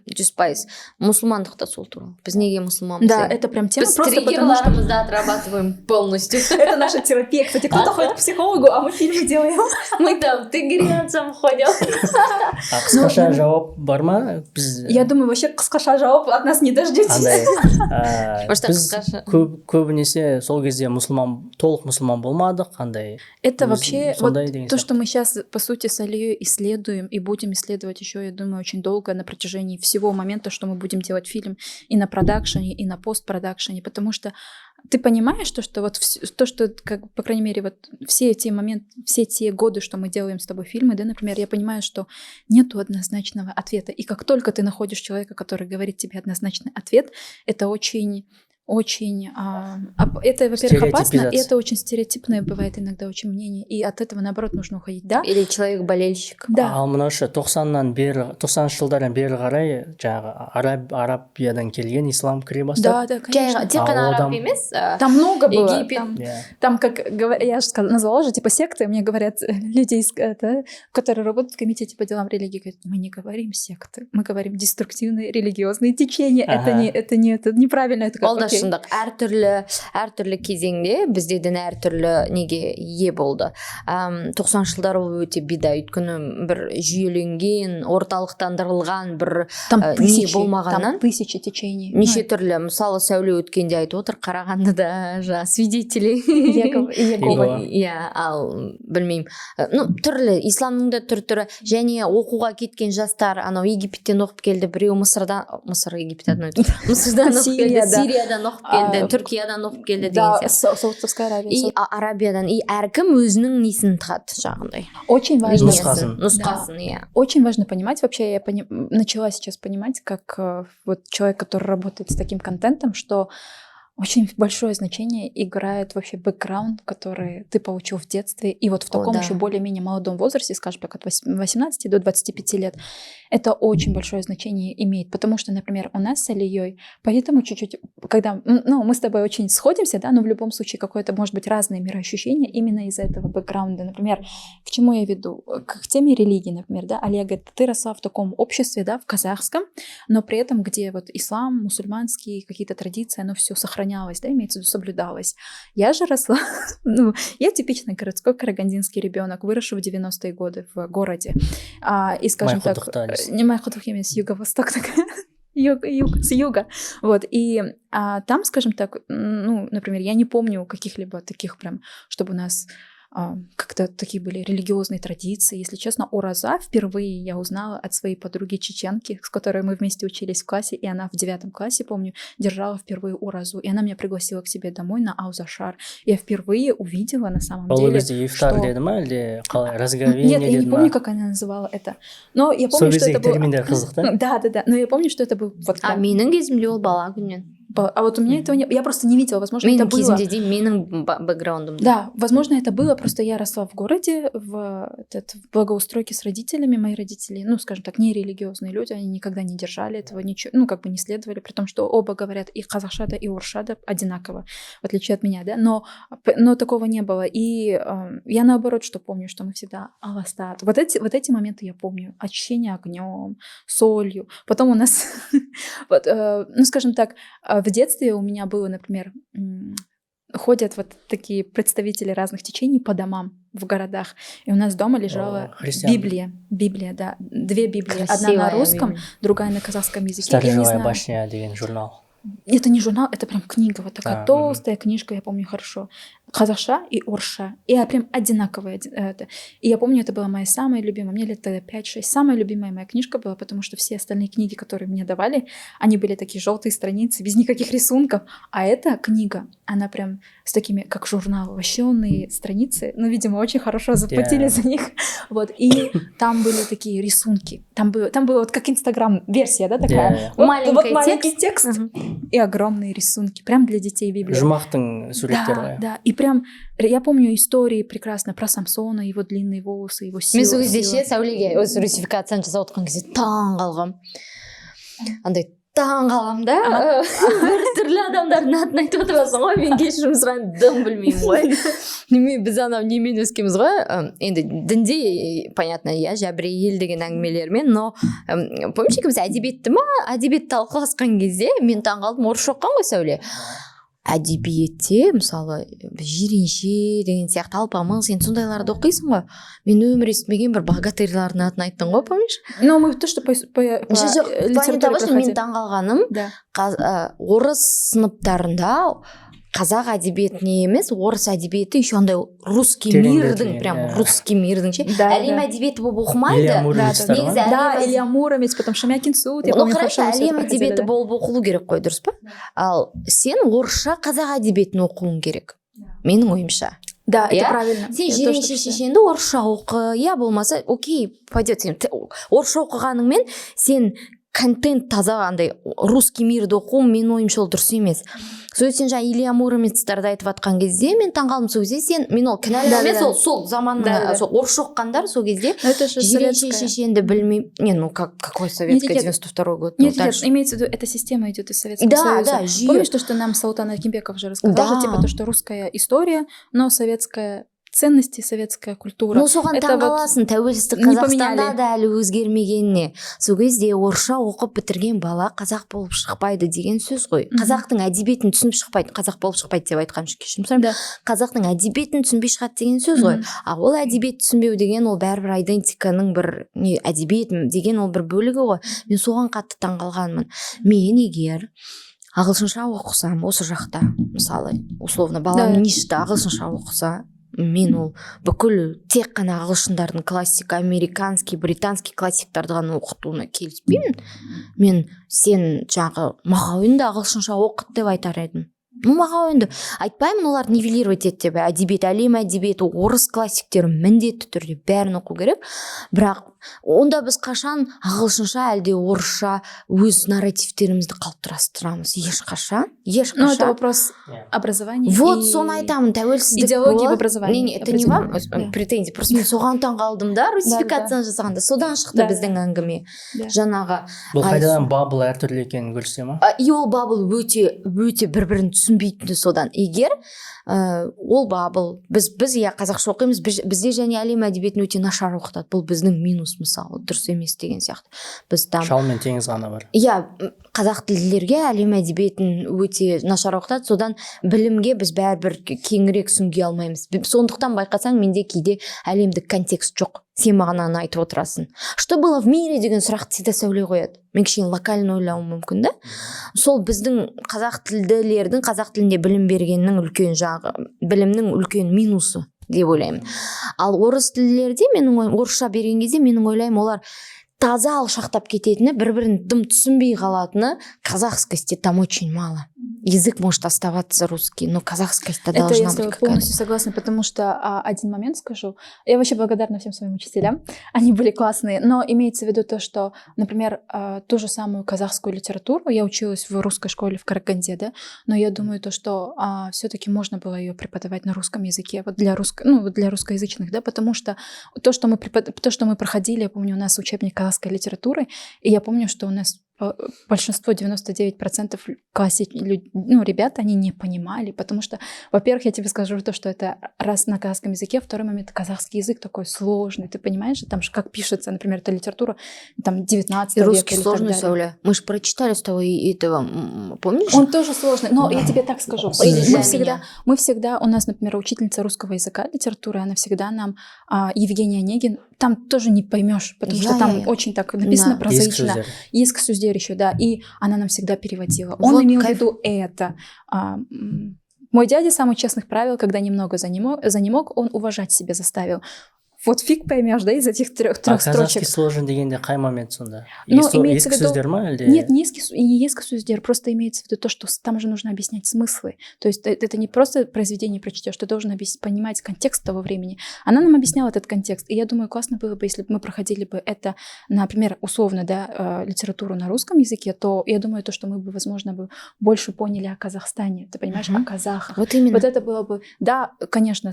100%. Мұсылмандық та сол туралы. Біз неге мұсылманбыз? Да, это прям тема. Біз триггерларымызды отрабатываем полностью. Это наша терапия. Кстати, кто-то ходит к психологу, а мы фильмы делаем. Мы там тыгренцам ходим. Қысқаша жауап бар ма? Я думаю, вообще қысқаша жауап от нас не дождетесь. Біз көбінесе сол кезде толық мұсылман болмадық, қандай? Это вообще то, что мы сейчас, по сути, с Алией исследуем и будем исследовать еще, я думаю, очень долго на протяжении всего момента, что мы будем делать фильм и на продакшене, и на постпродакшене, потому что ты понимаешь что вот то, что, как, по крайней мере, вот все эти моменты, все те годы, что мы делаем с тобой фильмы, да, например, я понимаю, что нету однозначного ответа, и как только ты находишь человека, который говорит тебе однозначный ответ, это очень очень... это, во-первых, опасно, и Стереотипизация. это очень стереотипное бывает иногда очень мнение, и от этого, наоборот, нужно уходить, да? Или человек-болельщик. Да. Ал мынау ше 90-шы жылдардан бері қарай жаңағы Арабиядан келген ислам кіре бастады. Да, конечно. Тек қана А араб одан- емес. Там много было. Египет. Там, как я же назвала же, типа, секты, мне говорят люди, которые работают в комитете по делам религии, говорят, мы не говорим секты, мы говорим деструктивные религиозные течения, это неправильно, это как, Ол да окей. шындық. Әртүрлі кезеңде бізде дін әртүрлі неге ие болды. 90 жылдар ол өте бида, өйткені бір жүйеленген, орталықтандырылған бір Там не болмағаннан. тысячи течений. Неше түрлі, мысалы Сәуле өткенде айтып отыр, Қарағандыда жаңа свидетели Иегова. иә, ал білмеймін, түрлі, исламның да түрі, және оқуға кеткен жастар, анау Египеттен оқып келді, біреу Мысырдан оқып келді, Сириядан оқып келді, Түркиядан оқып келді деген сияқты. Саудовская Аравия. И Арабиядан, и әркім өзінің несін тығады жағындай. Очень важно. Нұсқасын, иә. Очень важно понимать, вообще я начала сейчас понимать, как вот человек, который работает с таким контентом, что очень большое значение играет вообще бэкграунд, который ты получил в детстве, и вот в таком еще более-менее молодом возрасте, скажем так, от 18 до 25 лет, это очень большое значение имеет, потому что, например, у нас с Алией, поэтому чуть-чуть, когда, мы с тобой очень сходимся, да, но в любом случае какое-то, может быть, разное мироощущение именно из-за этого бэкграунда. Например, к чему я веду? К теме религии, например, да, Алия говорит, ты росла в таком обществе, да, в казахском, но при этом, где вот ислам, мусульманские какие-то традиции, оно все сохранялось, да, имеется в виду, соблюдалось. Я же росла, я типичный городской карагандинский ребенок, выросший в 90-е годы в городе. И, скажем так, не Майхудух, с юго-восток, с юга. Вот, и там, скажем так, например, я не помню каких-либо таких прям, чтобы у нас как-то такие были религиозные традиции. Если честно, Ураза впервые я узнала от своей подруги чеченки, с которой мы вместе учились в классе, и она в 9 классе, помню, держала впервые Уразу, и она меня пригласила к себе домой на Аузашар. Я впервые увидела на самом деле, что... Нет, я не помню, как она называла это. Но я помню, что это было... Да, но я помню, что это был... Менің кезімде ол бала күннен. А вот у меня этого не... Я просто не видела, возможно, это было... Менің бэкграундым. Да, возможно, это было, просто я росла в городе, в благоустройке с родителями. Мои родители, скажем так, не религиозные люди, они никогда не держали этого, ничего, как бы не следовали, при том, что оба говорят и казахшада, и уршада одинаково, в отличие от меня, да, но такого не было. И я наоборот, что помню, что мы всегда аластат. Вот эти моменты я помню. Очищение огнем, солью. Потом у нас, скажем так, в детстве у меня было, например, ходят вот такие представители разных течений по домам в городах, и у нас дома лежала Библия, да, 2 Библии, Красивая одна на русском, Библия. Другая на казахском языке. «Сторожевая башня» деген журнал. Это не журнал, это прям книга, вот такая толстая книжка, я помню хорошо. Казахша и орша. И прям одинаковые. И я помню, это была моя самая любимая. Мне лет тогда 5-6. Самая любимая моя книжка была, потому что все остальные книги, которые мне давали, они были такие желтые страницы, без никаких рисунков. А эта книга, она прям с такими, как журнал, вощеные страницы. Видимо, очень хорошо заплатили за них. Вот. И там были такие рисунки. Там было вот как Инстаграм-версия, да, такая. Вот маленький текст и огромные рисунки. Прям для детей Библия. Жұмақтың суреттері. Да. И прям, я помню истории прекрасно про Самсона, его длинные волосы, его силу. Мен сол кезде ше Сәулеге өз русификацияны жасап отқан кезде таң қалғам. Андай таң қалам да. Түрлі адамдардың атын айтып отырасың ғой, мен кешірім сұрайын, дым білмеймін ғой. Біз анау немен өскенбіз ғой, енді дінде, понятно, иә, жәбірейіл деген әңгімелермен, но помнишь, біз әдебиетті талқыласқан кезде мен таң қалдым, орысша оқыған ғой Сәуле. Әдебиетте, мысалы, жиренше деген сияқты Алпамыс, сен сондайларды оқисың ғой. Мен өмір естімеген бір богатырьлардың атын айттың ғой, помнишь? Но мы то, что по литературе проходили. Мен таң қалғаным, орыс сыныптарында қазақ әдебиетіне емес, орыс әдебиеті еще андай русский мирдің, прям русский мирдің ше. Әлем әдебиеті болып оқымайды. Да, Илья Муромец, потом Шамякин суд. Әлем әдебиеті болып оқылу керек қой, дұрыс па? Ал сен орысша қазақ әдебиетін оқуың керек. Менің ойымша. Да, это правильно. Сен жиренше шешенді орысша оқы, я болмаса, окей, пойдет. Сен орысша оқығаныңмен сен контент таза андай русский мирді оқу менің ойымша ол дұрыс емес. Сол сен жаңа Илья Муромецтарды айтып жатқан кезде мен таңғалдым. Сол кезде мен ол кінәлі емес, сол заманның сол орысша оқығандар сол кезде жиренше шешенді білмей, какой советская 92-й год. Нет, имеется в виду, эта система идет из Советского Союза. Да, помнишь то, что нам Саутан Акимбеков же рассказал, типа то, что русская история, но советская ценности, советская культура. Соған таңғаласың, тәуелсіздік Қазақстанда да әлі өзгермегеніне. Сол кезде орысша оқып бітірген бала қазақ болып шықпайды деген сөз ғой. Қазақтың әдебиетін түсініп шықпайды, қазақ болып шықпайды деп айтқан кешірім сұраймын. Қазақтың әдебиетін түсінбей шығады деген сөз ғой. Ол әдебиет түсінбеу деген ол бәрібір идентиканың бір әдебиет деген ол бір бөлігі ғой. Мен соған қатты таңғалғанмын. Мен егер ағылшынша оқысам осы жақта, мысалы, условно балам ништа ағылшынша оқыса, мен ол бүкіл тек қана ағылшындардың классик, американский, британский классиктарды ғана оқытуына келіспеймін. Мен сен жаңағы Мағауинді ағылшынша оқыт деп айтар едім. Мағауинді айтпаймын, оларды нивелировать етті деп. Әдебиет, әлем әдебиеті, орыс классиктерін міндетті түрде бәрін оқу керек. Бірақ онда біз қашан ағылшынша әлде орысша өз нарративтерімізді қалыптастырамыз? Ешқашан. Ну, это вопрос образования. Вот соны айтамын, тәуелсіздік идеология в образовании. Это не вам претензия. Просто мен соған таңғалдым да, русификацияны жасағанда. Содан шықты біздің әңгіме. Жаңағы. Бұл қайдадан бабыл әртүрлі екенін көрсете ма? И ол бабыл өте бір-бірін түсінбейтінді содан. Егер ол бабыл, біз қазақша оқимыз, бізде және әлем әдебиетін өте нашар оқытады. Бұл біздің минус, мысалы, дұрыс емес деген сияқты. Біз там шалмен теңіз ғана бар. Қазақ тілділерге әлем әдебиетін өте нашар оқытады, содан білімге біз бәрібір кеңірек сүңге алмаймыз. Сондықтан байқасаң, менде кейде әлемдік контекст жоқ. Сен маған аны айтып отырасың. Что было в мире деген сұрақты всегда сөйлей қояды. Мен кішкене локально ойлауым мүмкін да. Сол біздің қазақ тілділердің қазақ тілінде білім бергеннің үлкен жағы, білімнің үлкен минусы деп ойлаймын. Ал орыс тілділерде орысша берген кезде менің ойлаймын, олар таза алшақтап кететіні, бір-бірін дым түсінбей қалатыны, казахскости там очень мало. Язык может оставаться русский, но казахскость-то должна быть какая-то. Это я полностью согласна, потому что один момент скажу. Я вообще благодарна всем своим учителям, они были классные, но имеется в виду то, что, например, ту же самую казахскую литературу, я училась в русской школе в Караганде, да, но я думаю то, что все-таки можно было ее преподавать на русском языке, вот для русскоязычных, да, потому что то, что мы проходили, я помню, у нас учебник казахской литературы, и я помню, что у нас большинство, 99% ребят, они не понимали, потому что, во-первых, я тебе скажу то, что это раз на казахском языке, второй момент, казахский язык такой сложный, ты понимаешь, там же как пишется, например, эта литература, там, 19 века. Русский сложный, Сауля. Мы же прочитали с того и этого, помнишь? Он тоже сложный, но я тебе так скажу, мы всегда, у нас, например, учительница русского языка, литературы, она всегда нам, Евгения Онегин, там тоже не поймешь, потому что там очень так написано прозаично. Есть сюздер еще, да, и она нам всегда переводила. Он имел в виду это. Мой дядя самых честных правил, когда немного занемог, он уважать себя заставил. Вот фиг поймешь, да, из этих трех строчек. Казахский сложен дегенде қай момент сонда? Имеется в виду... Сөздер ма әлде? Нет, не ескі сөздер, просто имеется в виду то, что там же нужно объяснять смыслы. То есть это не просто произведение прочтешь, ты должен понимать контекст того времени. Она нам объясняла этот контекст, и я думаю, классно было бы, если бы мы проходили бы это, например, условно, да, литературу на русском языке, то я думаю, то, что мы бы, возможно, бы больше поняли о Казахстане, ты понимаешь, о казахах. Вот именно. Вот это было бы... Да, конечно,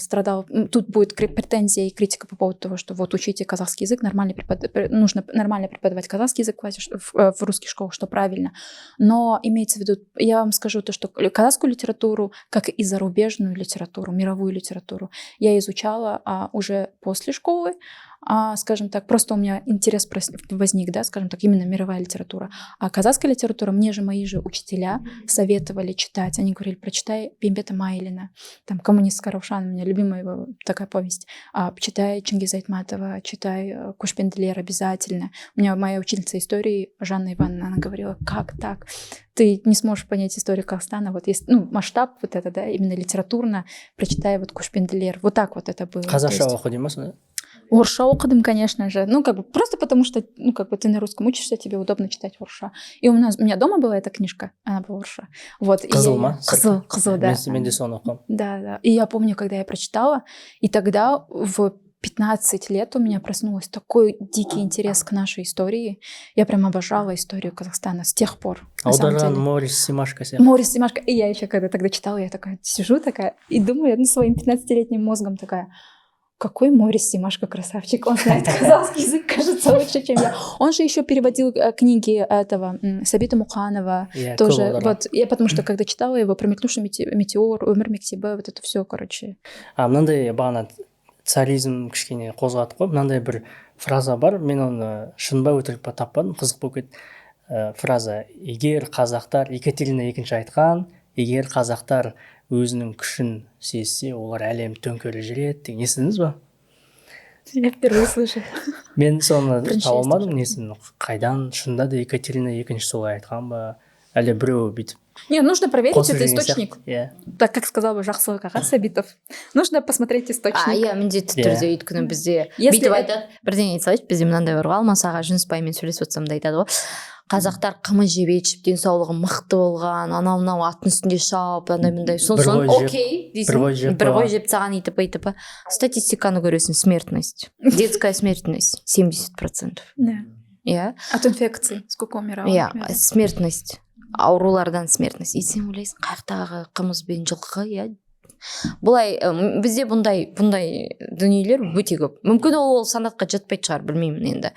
тут будет претензия и критика по поводу того, что вот учите казахский язык, нужно нормально преподавать казахский язык в русских школах, что правильно. Но имеется в виду, я вам скажу то, что казахскую литературу, как и зарубежную литературу, мировую литературу, я изучала уже после школы, скажем так, просто у меня интерес возник, да, скажем так, именно мировая литература. А казахская литература, мне же мои же учителя советовали читать. Они говорили, прочитай Беймбета Майлина, там «Коммунист с Караушаном», у меня любимая его такая повесть. Читай Чингиза Айтматова, читай Кушпендлер обязательно. У меня моя учительница истории Жанна Ивановна, она говорила, как так? Ты не сможешь понять историю Казахстана, вот есть, масштаб вот это, да, именно литературно, прочитай вот Кушпендлер. Вот так вот это было. Қазақша оқыдың ба? Орысша оқыдым, конечно же. Просто потому что, ты на русском учишься, тебе удобно читать орысша. И у меня дома была эта книжка, она была орысша. Вот. Қызыл ма? Қызыл, да. Мен де соны оқым. Да. И я помню, когда я прочитала, и тогда в 15 лет у меня проснулось такой дикий интерес к нашей истории. Я прям обожала историю Казахстана с тех пор. Аударған Морис Симашко сияқты. Морис Симашко. И я еще когда тогда читала, я такая сижу такая и думаю своим 15-летним мозгом такая, какой Морис Симашко красавчик, он знает казахский язык, кажется, лучше, чем я. Он же еще переводил книги этого Сабита Муханова. Тоже. Вот, я потому что когда читала его «Промелькнувший метеор», «Өмір мектебі», вот это все, короче. Мынандай бағана царизм кішкене қозғадық қой, мынандай бір фраза бар, мен оны шын ба өтірік па таппадым, қызық болып кетті. Фраза: егер қазақтар, Екатерина екінші айтқан, егер қазақтар өзінің күшін сезсе, олар әлем төңкеріп жүреді деген. Естідіңіз ба? Я впервые слышу. Мен соны таба алмадым, несін қайдан, шынында да Екатерина екінші солай айтқан ба, әлде біреу бүйтіп. Не, нужно проверить этот источник. Yeah. Так как сказал бы Жақсылық аға Сәбитов. Нужно посмотреть источник. Иә, міндетті түрде, өйткені бізде бүйтіп айтады. Бірдеңе айта салайыншы, бізде мынандай бар ғой, Алмас аға Жүнісбаймен сөйлесіп отырсам да айтады ғой. Қазақтар қымыз жеп ішіп денсаулығы мықты болған, анау аттың үстінде шауып, андай-мындай. Сосын окей дейсің, бір ғой жеп саған итіп. Статистиканы көресің, смертность. Детская смертность 70%. Иә. От инфекции сколько умирало? Иә, смертность. Аурулардан смертность. И сен ойлайсың, қаяқтағы қымыз бен жылқы, иә. Бұлай, бізде бұндай дүниелер өте көп. Мүмкін ол санатқа жатпайды шығар, білмеймін енді.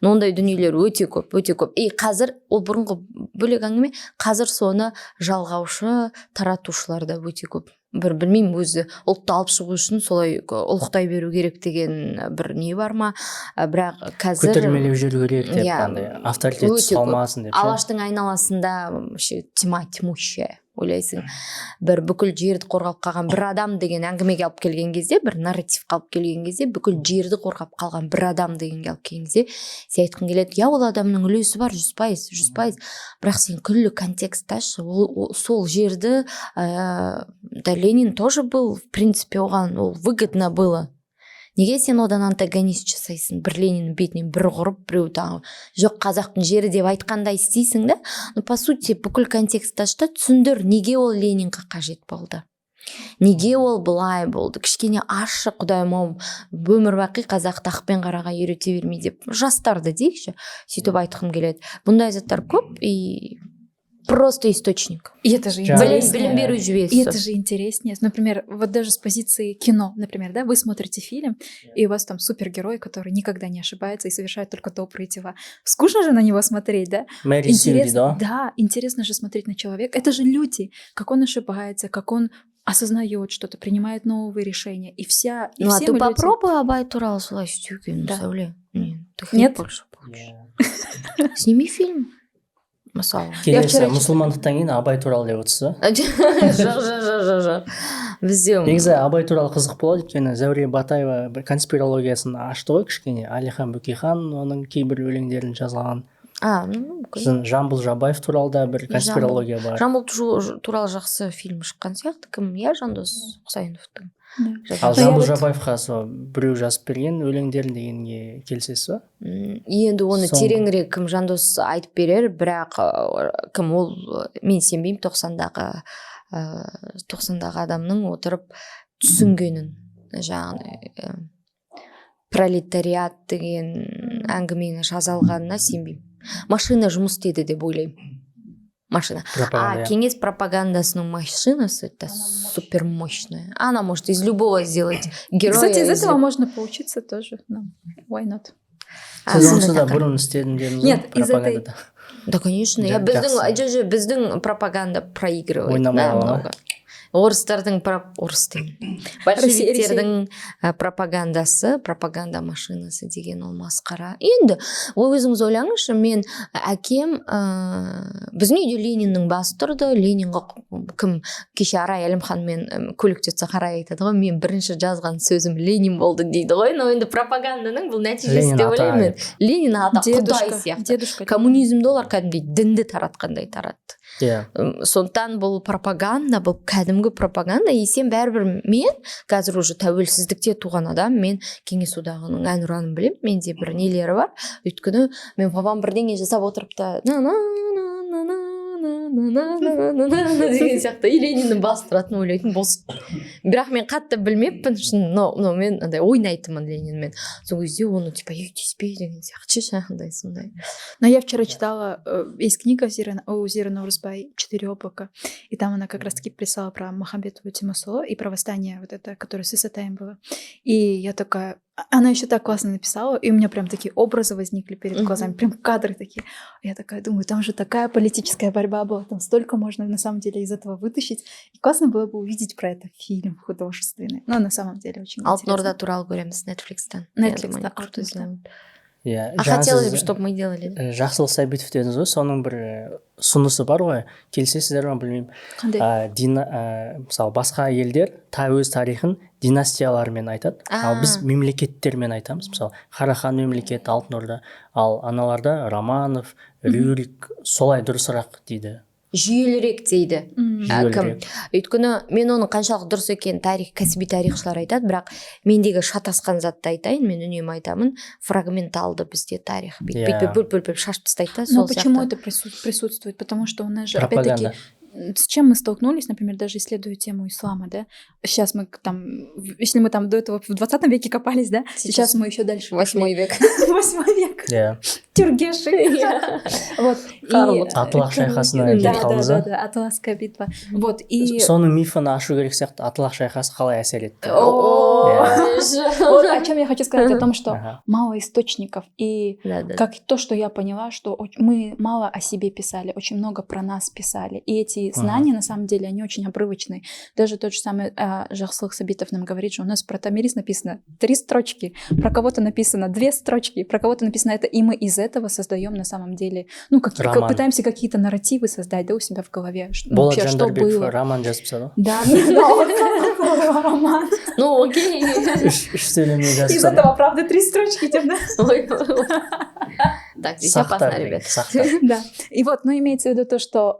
Но ондай дүниелер өте көп. И қазір, ол бұрынғы бөлек әңгіме, қазір соны жалғаушы, таратушылар да өте көп. Білмеймін, өзі ұлтты алып шығу үшін солай ұлықтай беру керек деген бір не бар ма, бірақ қазір көтермелеу жүру керек деп, авторитет салмасын деп. Алаштың айналасында тьма тьмущая, ойлайсың, бір бүкіл жерді қорғап қалған бір адам деген әңгімеге алып келген кезде, бір нарративқа алып келген кезде, бүкіл жерді қорғап қалған бір адам дегенге алып келген кезде, сен айтқың келеді, я, ол адамның үлесі бар 100%, бірақ сен күллі контекст ташы, сол жерді да, Ленин тоже был, в принципе, оған ол выгодно было. Неге сен одан антагонист жасайсың? Бір Ленин бетінен бір құрып, біреу тағы жоқ қазақтың жері деп айтқандай істейсің да? Но по сути, бүкіл контекст ашта түсіндір, неге ол Ленинға қажет болды? Неге ол былай болды? Кішкене ашы, құдайым-ау, өмір бақи қазақты ақпен қараға үйрете бермей деп. Жастарды дейікші, сөйтіп айтқым келеді. Бұндай заттар көп, и просто источник. И это же интереснее. И это же интереснее. Например, вот даже с позиции кино, например, да, вы смотрите фильм, и у вас там супергерой, который никогда не ошибается и совершает только добрые дела. Скучно же на него смотреть, да? Интересно, да, интересно же смотреть на человека. Это же люди, как он ошибается, как он осознает что-то, принимает новые решения. И все а ты попробуй Абай туралы солай істеуге, Сәуле. Нет? Сними фильм. Мысалы. Келесі мұсылмандықтан кейін Абай туралы деп отырсыз ба? Жоқ. Бізде негізі Абай туралы қызық болады, өйткені Зәуре Батаева бір конспирологиясын ашты ғой кішкене. Әлихан Бөкейхан оның кейбір өлеңдерін жазған. Жамбыл Жабаев туралы да бір конспирология бар. Жамбыл туралы жақсы фильм шыққан сияқты. Кім? Я, Жандос Құсайыновтың. Ал Жамбыл Жабаевқа біреу жазып берген өлеңдерін дегенге келісесіз ба? Енді оны тереңірек кім Жандос айтып берер, бірақ кім ол, мен сенбеймін 90-дағы адамның отырып түсінгенін, жаңағы пролетариат деген әңгімені жаза алғанына сенбеймін. Машина жұмыс істеді деп ойлаймын. Машина. Кеңес пропагандасының машинасы это супер мощная. Она может из любого сделать героя. Кстати, из этого можно поучиться тоже. Why not? Сіз онсы да бұрын істедіңдеріңіз? Нет, из этой... Да, конечно. Біздің пропаганда проигрывает. Много. Орыстардың большевиктердің пропагандасы, пропаганда машинасы деген ол масқара. Енді өзіңіз ойлаңызшы, мен әкем біздің үйде Лениннің басы тұрды. Ленинға кім кеше Арай Әлімханмен көлікте тұрса Арай айтады ғой, мен бірінші жазған сөзім Ленин болды дейді ғой. Но енді пропаганданың бұл нәтижесі деп ойлаймын. Ленин ата құдай сияқты. Коммунизмді олар кәдімгідей дінді таратқандай таратты. Сондықтан бұл пропаганда, бұл кәдімгі пропаганда. И сен бәрібір, мен қазір уже тәуелсіздікте туған адам, мен Кеңес одағының әнұранын білем, менде бір нелері бар. Өйткені мен папам бірдеңе жасап отырып та деген сияқты и лениннің бас тұратын ойлайтын бос. Бірақ мен қатты білмеппін, но мен андай ойнайтынмын Ленинмен. Сол кезде оны типа тиіспей деген сияқты сондай. Но я вчера читала, есть книга у Зиры Наурызбай «Четыре облака», и там она как раз-таки писала про Махамбетову Тимосоло и про восстание вот это, которое с Исатаем было. И я такая... Она еще так классно написала, и у меня прям такие образы возникли перед глазами, прям кадры такие. Я такая думаю, там же такая политическая борьба была, там столько можно на самом деле из этого вытащить. И классно было бы увидеть про это фильм художественный. Но на самом деле очень интересно. Алтын Орда туралы көреміз Netflix'тен. Иә, а хотелось бы, чтобы мы делали. Жақсылық Сәбитов дедіңіз ғой, соның бір ұсынысы бар ғой, келісесіздер ме білмеймін. Қандай? Мысалы басқа елдер өз тарихын династиялармен айтады, ал біз мемлекеттермен айтамыз. Мысалы Қарахан мемлекеті, Алтын Орда, ал аналарда Романов, Рюрик, солай дұрысырақ дейді. Жүйелірек дейді кім. Өйткені мен оның қаншалық дұрыс екенін кәсіби тарихшылар айтады, бірақ мендегі шатасқан затты айтайын, мен үнемі айтамын, фрагменталды бізде тарих. Бөліп шашып тастайды. Но почему это присутствует? Потому что у нас же опять-таки с чем мы столкнулись, например, даже исследуя тему ислама, да? Сейчас мы там, если мы там до этого в 20 веке копались, да? Сейчас мы еще дальше. 8 век. 8 век. Тюргеши. Вот. Атлас шайқасына келіп қалдыңыз ба? Да, Атласская битва. Вот. И соның мифін ашу керек сияқты, Атлас шайқасы қалай әсер етті? Вот о чем я хочу сказать, о том, что мало источников. И как то, что я поняла, что мы мало о себе писали, очень много про нас писали. И эти знания, на самом деле, они очень обрывочные. Даже тот же самый Жақсылық Сәбитов нам говорит, что у нас про Томирис написано 3 строчки, про кого-то написано 2 строчки, про кого-то написано это, и мы из этого создаем на самом деле, ну, пытаемся какие-то нарративы создать, да, у себя в голове. Вообще, что было. Роман жазыпса, да? Да, роман. Ну, окей. Из этого, правда, 3 строчки, да? Так, здесь опасно, ребят. Да. И вот, но имеется в виду то, что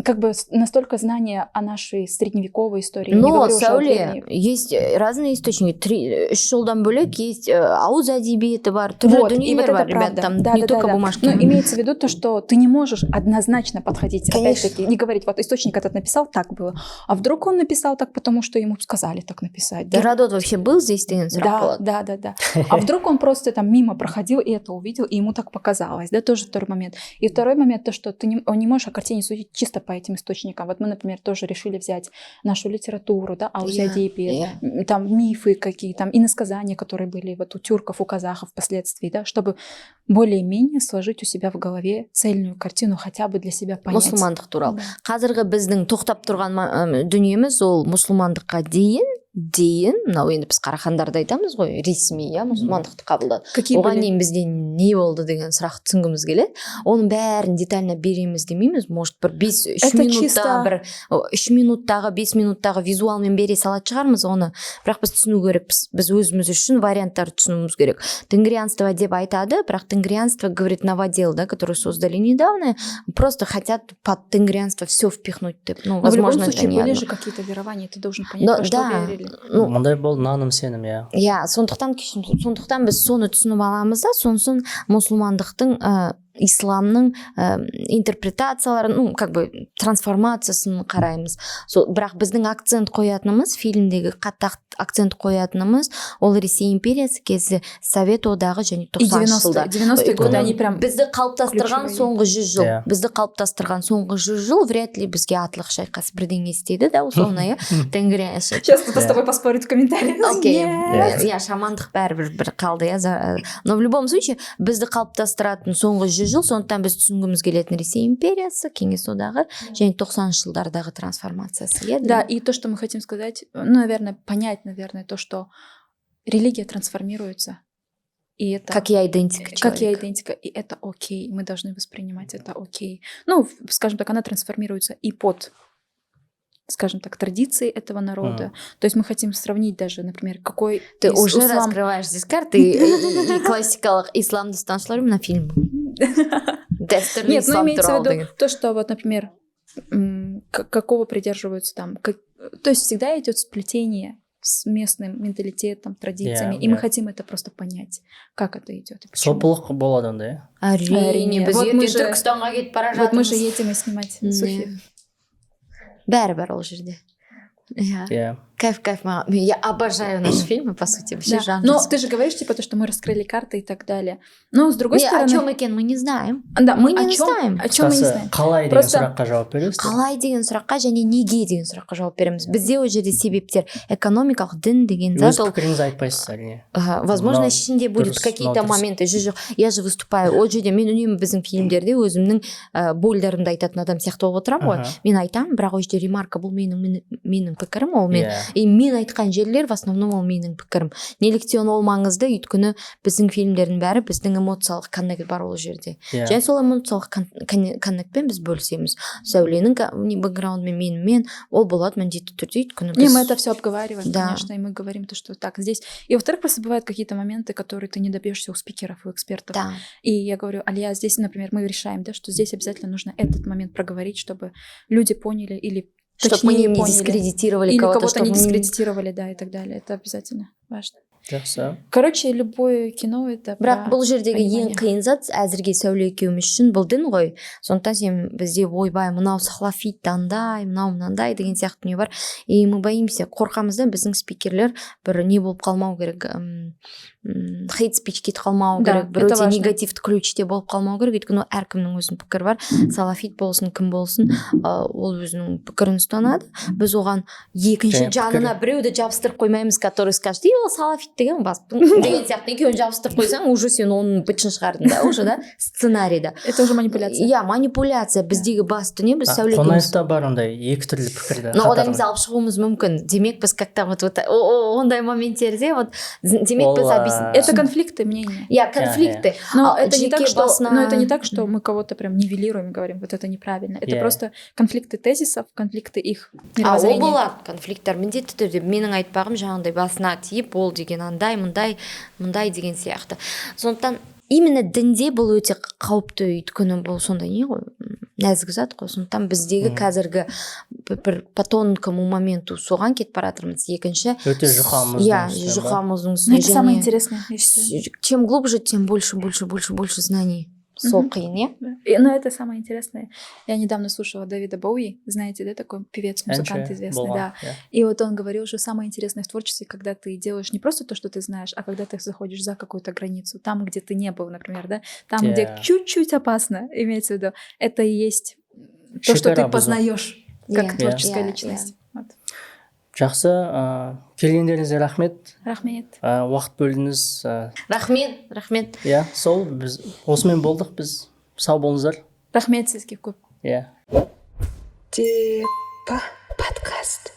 как бы настолько знания о нашей средневековой истории. Но, Сауле, есть разные источники. 3 жылдан бөлек есть ауыз әдебиеті бар, түрлі дүниелер бар, ребят, там не только бумажки. Но имеется в виду то, что ты не можешь однозначно подходить, опять-таки, не говорить, вот источник этот написал, так было. А вдруг он написал так, потому что ему сказали так написать. Геродот вообще был здесь, ты Да. А вдруг он просто там мимо проходил и это увидел, и ему так показалось, да, тоже второй момент. И второй момент, то, что ты не можешь о картине судить чисто по этим источникам. Вот мы, например, тоже решили взять нашу литературу, да, ауыз әдебиет, там мифы какие, там иносказания, которые были вот у тюрков, у казахов впоследствии, да, чтобы более-менее сложить у себя в голове цельную картину, хотя бы для себя понять. Мұсылмандық туралы. Қазіргі біздің тоқтап тұрған дүниеміз ол мұсылмандыққа дейін, мынау енді біз қарахандарды айтамыз ғой, ресми, мұсылмандықты қабылдады. Оған дейін бізде не болды деген сұрақ түсінгіміз келеді. Оның бәрін детально береміз демейміз, может бір 3 минуттағы 5 минуттағы визуалмен бере салатын шығармыз оны, бірақ біз түсіну керекпіз. Біз өзіміз үшін варианттарды түсінуіміз керек. Тенгрианство деп айтады, бірақ тенгрианство говорит новодел, да, которые создали недавно, просто хотят под тенгрианство все впихнуть. Ну, возможно, в любом случае были же какие-то верования, ты должен понять, во что верили. Мындай бол, наным сенім, иә. Сондықтан біз соны түсініп аламыз да, сонысын мұсылмандықтың исламның интерпретацияларын, ну, как бы трансформациясын қараймыз. Бірақ біздің акцент қоятынымыз, фильмдегі қатты акцент қоятынымыз, ол Ресей империясы кезі Совет одағы және 90 жылдар. 90-е годы они прям бізді қалыптастырған соңғы 100 жыл. Бізді қалыптастырған соңғы 100 жыл вряд ли бізге атлық шайқас бірдеңе істеді, да, условно, Тенгри. Сейчас кто-то с тобой поспорит в комментариях. Окей. Я шамандық бәрібір қалды, но в любом случае бізді қалыптастыратын соңғы 100 жыл, сондықтан біз түсінгіміз келетін Ресей империясы, Кеңес одағы және 90 жылдардағы трансформациясы. Да, и то, что мы хотим сказать, ну, наверное, понять, то, что религия трансформируется. И это, как и идентика человека. Как и идентика, и это окей, мы должны воспринимать это окей. Ну, скажем так, она трансформируется и под, скажем так, традиции этого народа. То есть мы хотим сравнить даже, например, какой ты уже ислам... раскрываешь здесь карты и классикалық исламды станушылар на фильм. Нет, ну имеется в виду то, что вот, например, какого придерживаются там. То есть всегда идет сплетение с местным менталитетом, традициями, и мы хотим это просто понять, как это идет. Сопылық болады онда, әрине біз Вот мы же- Түркістанға кетіп бара Вот мы жатырмыз. же едем и снимать Софию. Бәрібір ол жерде. Иә. Кайф, я обожаю наши фильмы, по сути, вообще Да. жанр. Но ты же говоришь, типа, то, что мы раскрыли карты и так далее. Но с другой О стороны... чем екен мы не знаем. Да, мы о не чем, знаем. О чем мы не знаем. қалай деген Просто- сұраққа жауап бересіз. Қалай деген сұраққа және неге деген сұраққа жауап береміз. Бізде ол жерде себептер экономикалық дін деген Өз зат ол пікіріңізді айтпайсыз әрине. возможно Мынау ішінде будет дұрыс, какие-то мынау дұрыс. моменты жоқ я же выступаю ол жерде мен үнемі біздің фильмдерде өзімнің бойларымды айтатын адам сияқты болып отырамын ғой. Мен айтамын бірақ ол жерде ремарка бұл менің пікірім ол мен и мен айтқан жерлер в основном ол менің пікірім. Неліктен ол маңызды өйткені біздің фильмдердің бәрі біздің эмоциялық коннект бар ол жерде. Және сол эмоциялық коннектпен біз бөлісеміз. Сәуленің бэкграундымен мен ол болады міндетті түрде өйткені Не, мы это все обговариваем, Да. конечно, и мы говорим то, что так здесь. И во-вторых, просто бывают какие-то моменты, которые ты не добьешься у спикеров, у экспертов. Да. И я говорю, Алия, здесь, например, мы решаем, да, что здесь обязательно нужно этот момент проговорить, чтобы люди поняли или Чтобы мы точнее не поняли, дискредитировали или кого-то, кого-то чтобы не мы дискредитировали, да, и так далее. Это обязательно важно. Жақсы. Короче, любое кино это бірақ про бұл жердегі ең понимание. қиын зат әзірге Сәуле екеуміз үшін бұл дін ғой. Сондықтан сен бізде ойбай мынау салафит андай мынау мынандай деген сияқты не бар. И мы боимся, қорқамыз да біздің спикерлер бір не болып қалмау керек, хейт спич кетіп қалмау Да, керек, бір это өте важно. негативті ключте болып қалмау керек. Өйткені әркімнің өзінің пікірі бар. Салафит болсын кім болсын ол өзінің пікірін ұстанады. Біз оған екінші Және жанына біреуді жабыстырып қоймаймыз, который скажет ол салафит деген бас деген сияқты екеуін жабыстырып қойсаң уже сен оның бытшын шығардың да уже да сценарийда. Это уже манипуляция. Иә, манипуляция. Біздегі басты не біз Сәуле екеуміз. Қонаевта бар ондай екі түрлі пікірді Но одан біз алып шығуымыз мүмкін. Демек біз как-то вот ондай моменттерде вот демек біз Это конфликты мнений. иә, конфликты. Но это не так, что, басына- но это не так, что мы кого-то прям нивелируем и говорим, вот это неправильно. Это просто конфликты тезисов, конфликты их Ол мировоззрения. болады конфликттер міндетті түрде. Менің айтпағым жаңағыдай басына тиіп ол деген андай мындай деген сияқты. Сондықтан именно дінде бұл өте қауіпті өйткені бұл сондай не ғой, нәзік зат қой. Сондықтан біздегі қазіргі бір по тонкому моменту соған кетіп бара жатырмыз. Екінші өте жұқамыздың иә, үстіне ба? жұқамыздың Ну, үстіне это самое және интересное, я считаю. чем глубже, тем больше знаний. Сол қиын, иә? Но это самое интересное. Я недавно слушала Дэвида Боуи, знаете, да, такой певец, музыкант известный, да. И вот он говорил, что самое интересное в творчестве, когда ты делаешь не просто то, что ты знаешь, а когда ты заходишь за какую-то границу, там, где ты не был, например, да, там, где чуть-чуть опасно, имеется в виду, это и есть то, что ты познаешь как творческая личность. Вот. Жақсы, келгендеріңізге рахмет. Рахмет. Уақыт бөлдіңіз. Рахмет. Иә, сол біз осымен болдық, біз сау болыңыздар. Рахмет сізге көп. Иә. Типа подкаст.